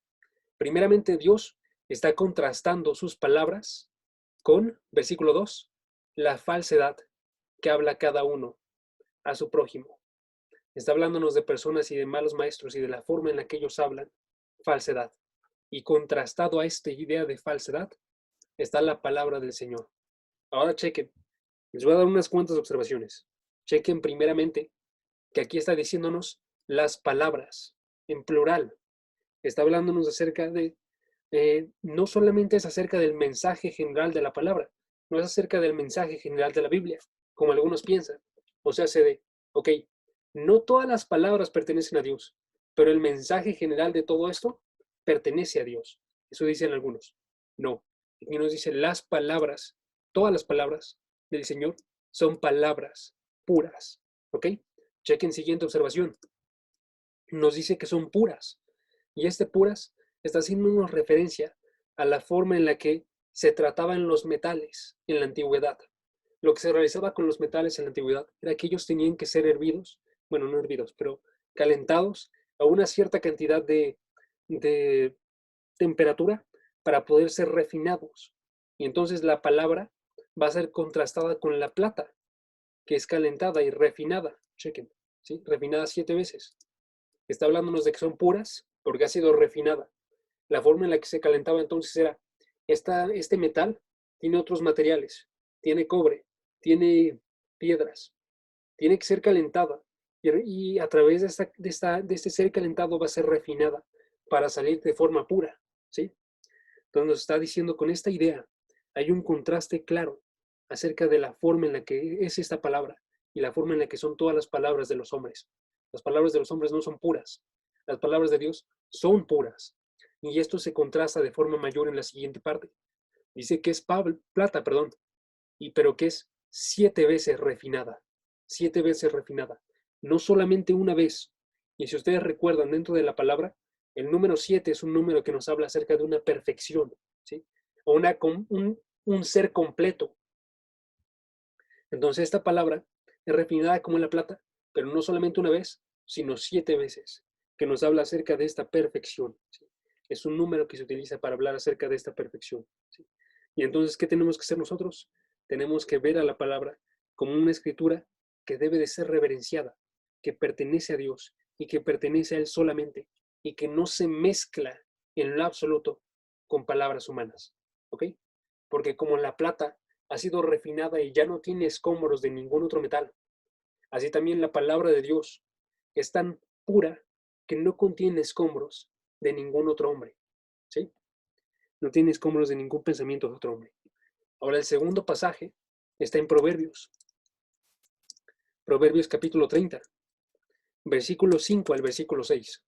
Primeramente, Dios está contrastando sus palabras con, versículo 2, la falsedad que habla cada uno a su prójimo. Está hablándonos de personas y de malos maestros y de la forma en la que ellos hablan falsedad. Y contrastado a esta idea de falsedad está la palabra del Señor. Ahora chequen. Les voy a dar unas cuantas observaciones. Chequen primeramente que aquí está diciéndonos las palabras en plural. Está hablándonos acerca de, no solamente es acerca del mensaje general de la palabra, no es acerca del mensaje general de la Biblia, como algunos piensan. O sea, ok, no todas las palabras pertenecen a Dios, pero el mensaje general de todo esto pertenece a Dios. Eso dicen algunos. No, aquí nos dice las palabras, todas las palabras del Señor son palabras puras. ¿Ok? Chequen siguiente observación. Nos dice que son puras. Y este puras está haciéndonos referencia a la forma en la que se trataban los metales en la antigüedad. Lo que se realizaba con los metales en la antigüedad era que ellos tenían que ser hervidos, bueno, no hervidos, pero calentados a una cierta cantidad de temperatura para poder ser refinados. Y entonces la palabra va a ser contrastada con la plata, que es calentada y refinada. Chequen, ¿sí? Refinada 7 veces. Está hablándonos de que son puras porque ha sido refinada. La forma en la que se calentaba entonces era, este metal tiene otros materiales, tiene cobre, tiene piedras, tiene que ser calentada y a través de este ser calentado va a ser refinada para salir de forma pura, ¿sí? Entonces nos está diciendo con esta idea, hay un contraste claro acerca de la forma en la que es esta palabra y la forma en la que son todas las palabras de los hombres. Las palabras de los hombres no son puras, las palabras de Dios son puras. Y esto se contrasta de forma mayor en la siguiente parte. Dice que es plata, perdón, pero que es 7 veces refinada. 7 veces refinada. No solamente una vez. Y si ustedes recuerdan dentro de la palabra, el número 7 es un número que nos habla acerca de una perfección, ¿sí? O un ser completo. Entonces esta palabra es refinada como la plata, pero no solamente una vez, sino 7 veces, que nos habla acerca de esta perfección, ¿sí? Es un número que se utiliza para hablar acerca de esta perfección, ¿sí? Y entonces, ¿qué tenemos que hacer nosotros? Tenemos que ver a la palabra como una escritura que debe de ser reverenciada, que pertenece a Dios y que pertenece a Él solamente y que no se mezcla en lo absoluto con palabras humanas, ¿ok? Porque como la plata ha sido refinada y ya no tiene escombros de ningún otro metal, así también la palabra de Dios es tan pura que no contiene escombros de ningún otro hombre, ¿sí? No tiene escombros de ningún pensamiento de otro hombre. Ahora el segundo pasaje está en Proverbios. Proverbios capítulo 30, versículo 5 al versículo 6.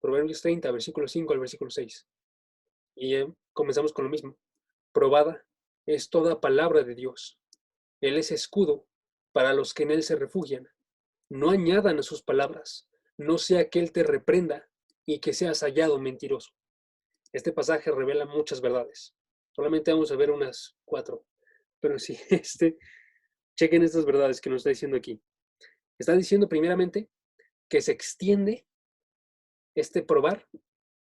Proverbios 30, versículo 5 al versículo 6. Y comenzamos con lo mismo. Probada es toda palabra de Dios. Él es escudo para los que en él se refugian. No añadan a sus palabras, no sea que él te reprenda y que seas hallado mentiroso. Este pasaje revela muchas verdades. Solamente vamos a ver unas 4. Pero sí, chequen estas verdades que nos está diciendo aquí. Está diciendo primeramente que se extiende este probar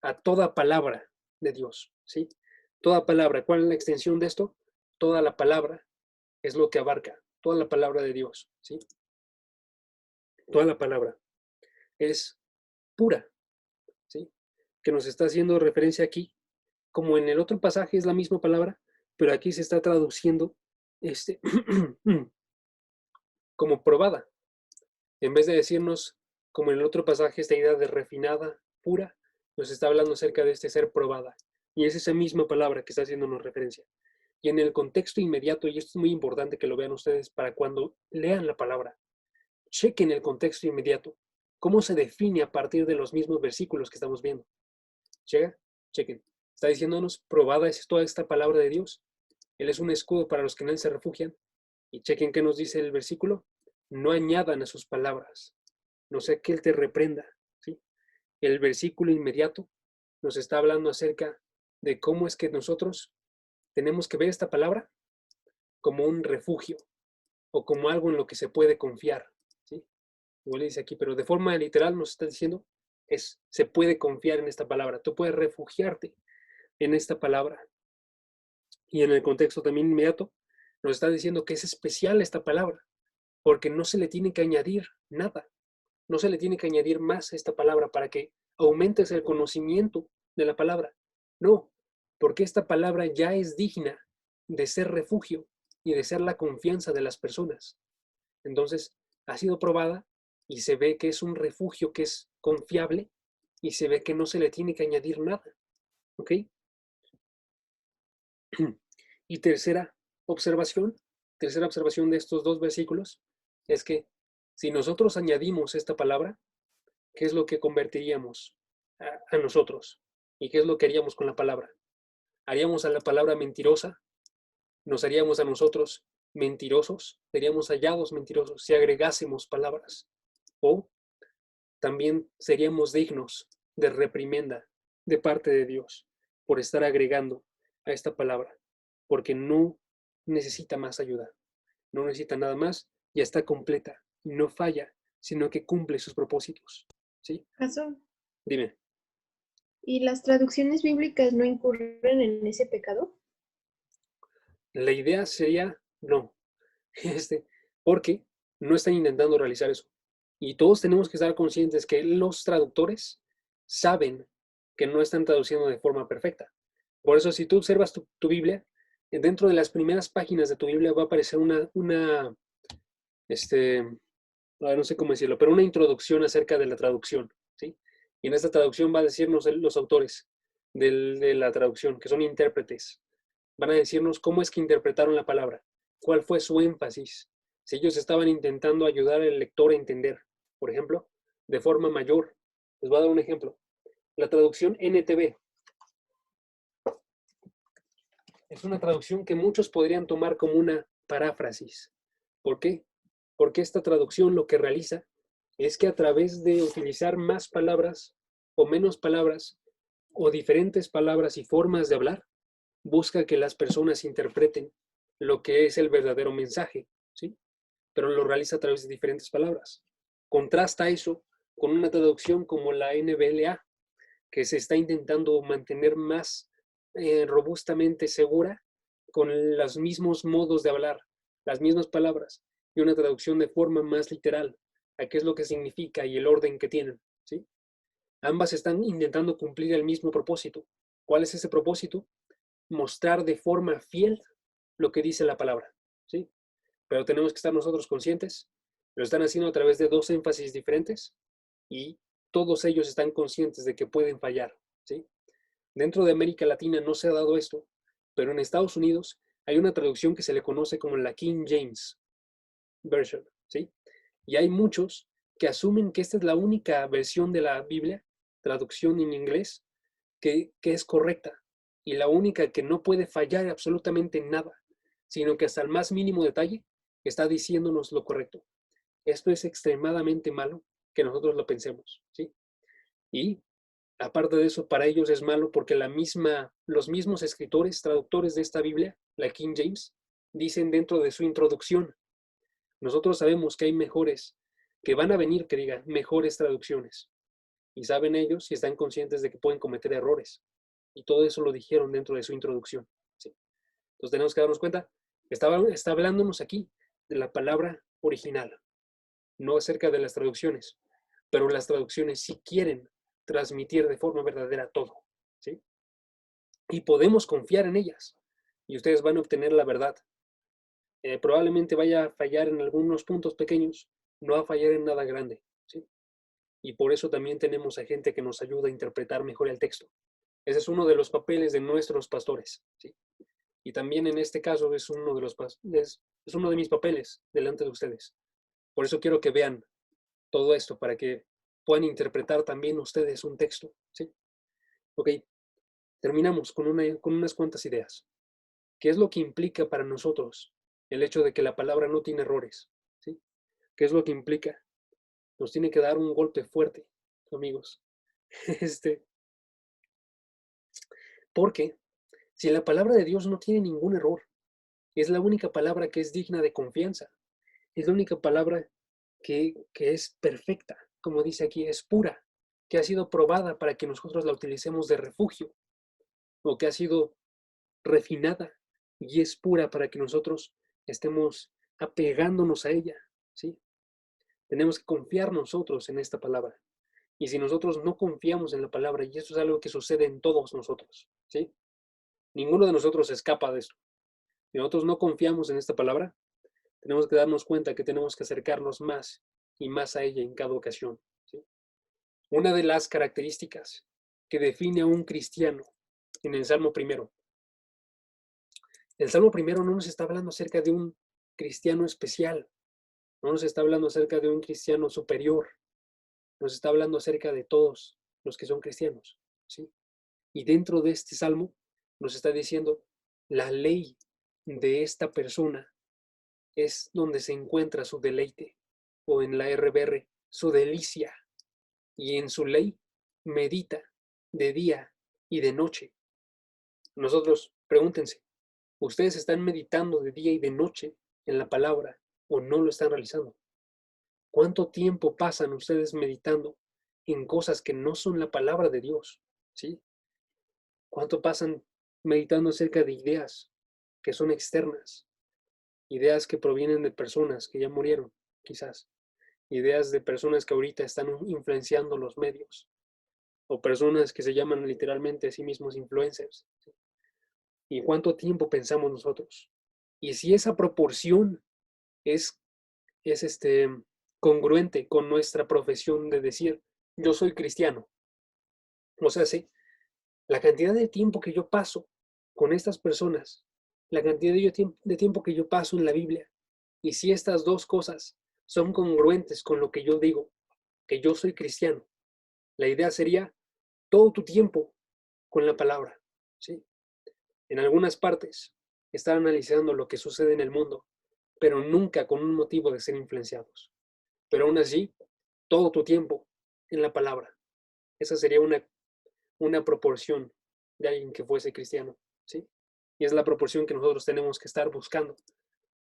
a toda palabra de Dios, ¿sí? Toda palabra. ¿Cuál es la extensión de esto? Toda la palabra es lo que abarca, toda la palabra de Dios, ¿sí? Toda la palabra es pura, ¿sí? que nos está haciendo referencia aquí, como en el otro pasaje es la misma palabra, pero aquí se está traduciendo como probada. En vez de decirnos, como en el otro pasaje, esta idea de refinada, pura, nos está hablando acerca de este ser probada. Y es esa misma palabra que está haciéndonos referencia. Y en el contexto inmediato, y esto es muy importante que lo vean ustedes para cuando lean la palabra, chequen el contexto inmediato, cómo se define a partir de los mismos versículos que estamos viendo. Chequen. Está diciéndonos, probada es toda esta palabra de Dios. Él es un escudo para los que en él se refugian. Y chequen qué nos dice el versículo. No añadan a sus palabras, no sea que Él te reprenda. ¿Sí? El versículo inmediato nos está hablando acerca de cómo es que nosotros tenemos que ver esta palabra como un refugio o como algo en lo que se puede confiar. ¿Sí? Igual dice aquí, pero de forma literal nos está diciendo, se puede confiar en esta palabra. Tú puedes refugiarte en esta palabra. Y en el contexto también inmediato nos está diciendo que es especial esta palabra, porque no se le tiene que añadir nada. No se le tiene que añadir más a esta palabra para que aumentes el conocimiento de la palabra. No, porque esta palabra ya es digna de ser refugio y de ser la confianza de las personas. Entonces, ha sido probada y se ve que es un refugio que es confiable y se ve que no se le tiene que añadir nada. ¿Ok? Y tercera observación de estos dos versículos es que si nosotros añadimos esta palabra, ¿qué es lo que convertiríamos a nosotros? ¿Y qué es lo que haríamos con la palabra? ¿Haríamos a la palabra mentirosa? ¿Nos haríamos a nosotros mentirosos? ¿Seríamos hallados mentirosos si agregásemos palabras? ¿O también seríamos dignos de reprimenda de parte de Dios por estar agregando a esta palabra? Porque no necesita más ayuda, no necesita nada más, ya está completa, no falla, sino que cumple sus propósitos. ¿Sí? ¿Acaso? Dime. ¿Y las traducciones bíblicas no incurren en ese pecado? La idea sería no, este, porque no están intentando realizar eso. Y todos tenemos que estar conscientes que los traductores saben que no están traduciendo de forma perfecta. Por eso, si tú observas tu Biblia, dentro de las primeras páginas de tu Biblia va a aparecer no sé cómo decirlo, pero una introducción acerca de la traducción, ¿sí? Y en esta traducción va a decirnos los autores de la traducción, que son intérpretes. Van a decirnos cómo es que interpretaron la palabra, cuál fue su énfasis, si ellos estaban intentando ayudar al lector a entender, por ejemplo, de forma mayor. Les voy a dar un ejemplo. La traducción NTV es una traducción que muchos podrían tomar como una paráfrasis. ¿Por qué? Porque esta traducción lo que realiza es que a través de utilizar más palabras o menos palabras o diferentes palabras y formas de hablar, busca que las personas interpreten lo que es el verdadero mensaje, ¿sí? Pero lo realiza a través de diferentes palabras. Contrasta eso con una traducción como la NBLA, que se está intentando mantener más robustamente segura con los mismos modos de hablar, las mismas palabras y una traducción de forma más literal a qué es lo que significa y el orden que tienen, ¿sí? Ambas están intentando cumplir el mismo propósito. ¿Cuál es ese propósito? Mostrar de forma fiel lo que dice la palabra, ¿sí? Pero tenemos que estar nosotros conscientes. Lo están haciendo a través de dos énfasis diferentes y todos ellos están conscientes de que pueden fallar, ¿sí? Dentro de América Latina no se ha dado esto, pero en Estados Unidos hay una traducción que se le conoce como la King James Version, ¿sí? Y hay muchos que asumen que esta es la única versión de la Biblia, traducción en inglés, que es correcta y la única que no puede fallar absolutamente en nada, sino que hasta el más mínimo detalle está diciéndonos lo correcto. Esto es extremadamente malo que nosotros lo pensemos, ¿sí? Y aparte de eso, para ellos es malo porque los mismos escritores, traductores de esta Biblia, la King James, dicen dentro de su introducción, nosotros sabemos que hay mejores, que van a venir, que digan, mejores traducciones. Y saben ellos y están conscientes de que pueden cometer errores. Y todo eso lo dijeron dentro de su introducción, ¿sí? Entonces tenemos que darnos cuenta, está hablándonos aquí de la palabra original, no acerca de las traducciones, pero las traducciones sí quieren transmitir de forma verdadera todo, ¿sí? Y podemos confiar en ellas y ustedes van a obtener la verdad. Probablemente vaya a fallar en algunos puntos pequeños, no va a fallar en nada grande, ¿sí? Y por eso también tenemos a gente que nos ayuda a interpretar mejor el texto. Ese es uno de los papeles de nuestros pastores, ¿sí? Y también en este caso es uno de es uno de mis papeles delante de ustedes. Por eso quiero que vean todo esto para que puedan interpretar también ustedes un texto, ¿sí? Ok, terminamos con unas cuantas ideas. ¿Qué es lo que implica para nosotros el hecho de que la palabra no tiene errores? ¿Sí? ¿Qué es lo que implica? Nos tiene que dar un golpe fuerte, amigos. Este, porque si la palabra de Dios no tiene ningún error, es la única palabra que es digna de confianza, es la única palabra que es perfecta, como dice aquí, es pura, que ha sido probada para que nosotros la utilicemos de refugio, o que ha sido refinada y es pura para que nosotros estemos apegándonos a ella, ¿sí? Tenemos que confiar nosotros en esta palabra. Y si nosotros no confiamos en la palabra, y eso es algo que sucede en todos nosotros, ¿sí? Ninguno de nosotros escapa de esto. Si nosotros no confiamos en esta palabra, tenemos que darnos cuenta que tenemos que acercarnos más y más a ella en cada ocasión, ¿sí? Una de las características que define a un cristiano en el Salmo primero. El Salmo primero no nos está hablando acerca de un cristiano especial, no nos está hablando acerca de un cristiano superior, nos está hablando acerca de todos los que son cristianos, ¿sí? Y dentro de este salmo nos está diciendo la ley de esta persona es donde se encuentra su deleite, o en la RBR, su delicia, y en su ley medita de día y de noche. Nosotros, pregúntense, ¿ustedes están meditando de día y de noche en la palabra o no lo están realizando? ¿Cuánto tiempo pasan ustedes meditando en cosas que no son la palabra de Dios? ¿Sí? ¿Cuánto pasan meditando acerca de ideas que son externas? Ideas que provienen de personas que ya murieron, quizás. Ideas de personas que ahorita están influenciando los medios. O personas que se llaman literalmente a sí mismos influencers. ¿Sí? ¿Y cuánto tiempo pensamos nosotros? Y si esa proporción es, es congruente con nuestra profesión de decir, yo soy cristiano. O sea, sí, la cantidad de tiempo que yo paso con estas personas, la cantidad de tiempo que yo paso en la Biblia, y si estas dos cosas son congruentes con lo que yo digo, que yo soy cristiano, la idea sería todo tu tiempo con la palabra, ¿sí? En algunas partes, estar analizando lo que sucede en el mundo, pero nunca con un motivo de ser influenciados. Pero aún así, todo tu tiempo en la palabra. Esa sería una proporción de alguien que fuese cristiano, ¿sí? Y es la proporción que nosotros tenemos que estar buscando,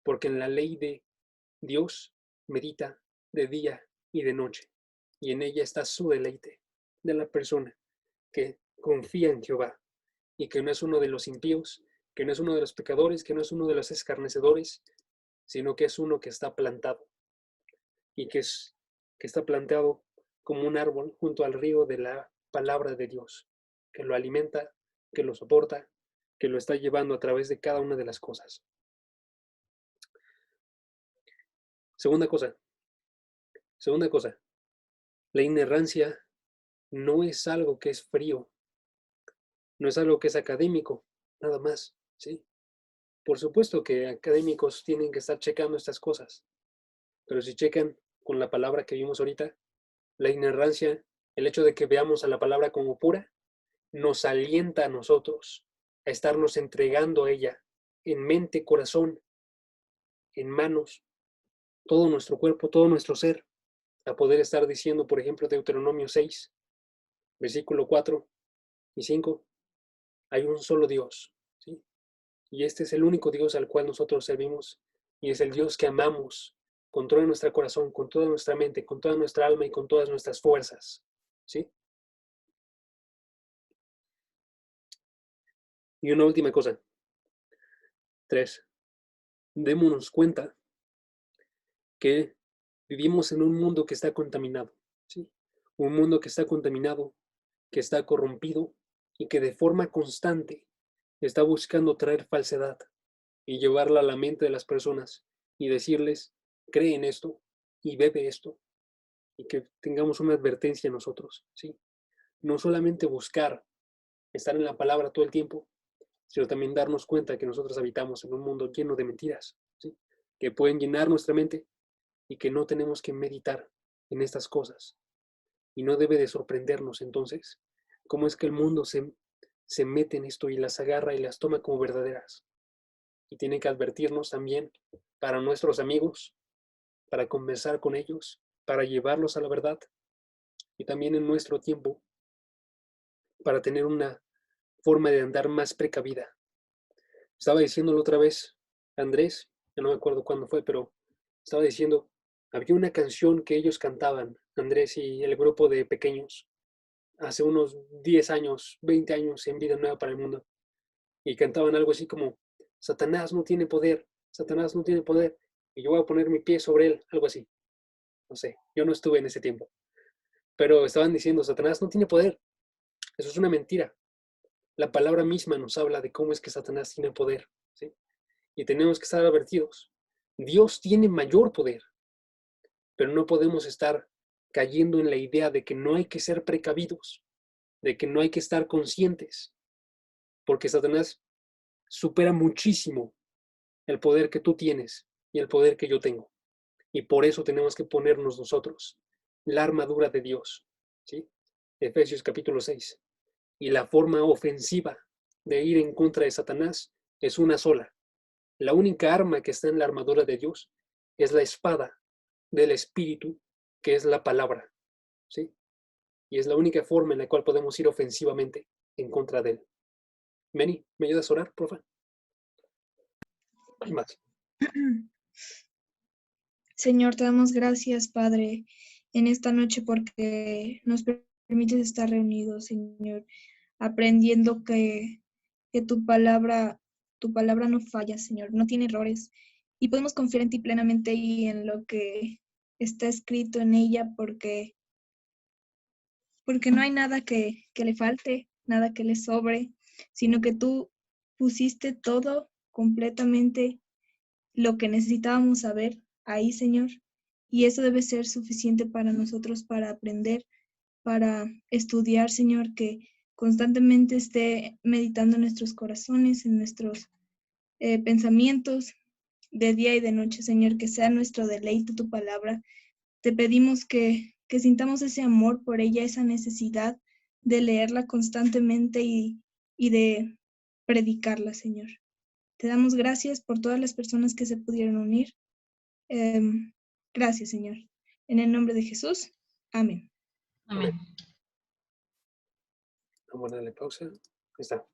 porque en la ley de Dios medita de día y de noche, y en ella está su deleite de la persona que confía en Jehová, y que no es uno de los impíos, que no es uno de los pecadores, que no es uno de los escarnecedores, sino que es uno que está plantado, y que está plantado como un árbol junto al río de la palabra de Dios, que lo alimenta, que lo soporta, que lo está llevando a través de cada una de las cosas. Segunda cosa, la inerrancia no es algo que es frío, no es algo que es académico, nada más, ¿sí? Por supuesto que académicos tienen que estar checando estas cosas, pero si checan con la palabra que vimos ahorita, la inerrancia, el hecho de que veamos a la palabra como pura, nos alienta a nosotros a estarnos entregando a ella en mente, corazón, en manos, todo nuestro cuerpo, todo nuestro ser, a poder estar diciendo, por ejemplo, Deuteronomio 6, versículo 4 y 5, hay un solo Dios, ¿sí? Y este es el único Dios al cual nosotros servimos, y es el Dios que amamos con todo nuestro corazón, con toda nuestra mente, con toda nuestra alma y con todas nuestras fuerzas, ¿sí? Y una última cosa. 3. Démonos cuenta que vivimos en un mundo que está contaminado, ¿sí? Un mundo que está contaminado que está corrompido y que de forma constante está buscando traer falsedad y llevarla a la mente de las personas y decirles, cree en esto y bebe esto, y que tengamos una advertencia nosotros, ¿sí? No solamente buscar estar en la palabra todo el tiempo, sino también darnos cuenta que nosotros habitamos en un mundo lleno de mentiras, ¿sí? Que pueden llenar nuestra mente y que no tenemos que meditar en estas cosas. Y no debe de sorprendernos entonces cómo es que el mundo se mete en esto y las agarra y las toma como verdaderas. Y tiene que advertirnos también para nuestros amigos, para conversar con ellos, para llevarlos a la verdad y también en nuestro tiempo para tener una forma de andar más precavida. Estaba diciéndolo otra vez, Andrés, ya no me acuerdo cuándo fue, pero estaba diciendo, había una canción que ellos cantaban, Andrés y el grupo de pequeños, hace unos 10 años, 20 años en Vida Nueva para el Mundo, y cantaban algo así como, Satanás no tiene poder, Satanás no tiene poder, y yo voy a poner mi pie sobre él, algo así. No sé, yo no estuve en ese tiempo, pero estaban diciendo, Satanás no tiene poder, eso es una mentira. La palabra misma nos habla de cómo es que Satanás tiene poder, ¿sí? Y tenemos que estar advertidos. Dios tiene mayor poder, pero no podemos estar cayendo en la idea de que no hay que ser precavidos, de que no hay que estar conscientes, porque Satanás supera muchísimo el poder que tú tienes y el poder que yo tengo. Y por eso tenemos que ponernos nosotros la armadura de Dios, ¿sí? Efesios capítulo 6. Y la forma ofensiva de ir en contra de Satanás es una sola. La única arma que está en la armadura de Dios es la espada del Espíritu, que es la palabra, ¿sí? Y es la única forma en la cual podemos ir ofensivamente en contra de él. Meni, ¿me ayudas a orar, profe? Y más. Señor, te damos gracias, Padre, en esta noche porque nos permites estar reunidos, Señor, aprendiendo que tu palabra no falla, Señor, no tiene errores. Y podemos confiar en ti plenamente y en lo que está escrito en ella porque no hay nada que le falte, nada que le sobre, sino que tú pusiste todo completamente lo que necesitábamos saber ahí, Señor. Y eso debe ser suficiente para nosotros para aprender, para estudiar, Señor, que constantemente esté meditando en nuestros corazones, en nuestros pensamientos de día y de noche, Señor, que sea nuestro deleite tu palabra. Te pedimos que sintamos ese amor por ella, esa necesidad de leerla constantemente y de predicarla, Señor. Te damos gracias por todas las personas que se pudieron unir. Gracias, Señor. En el nombre de Jesús. Amén. Amén. Vamos a darle pausa. Ahí está.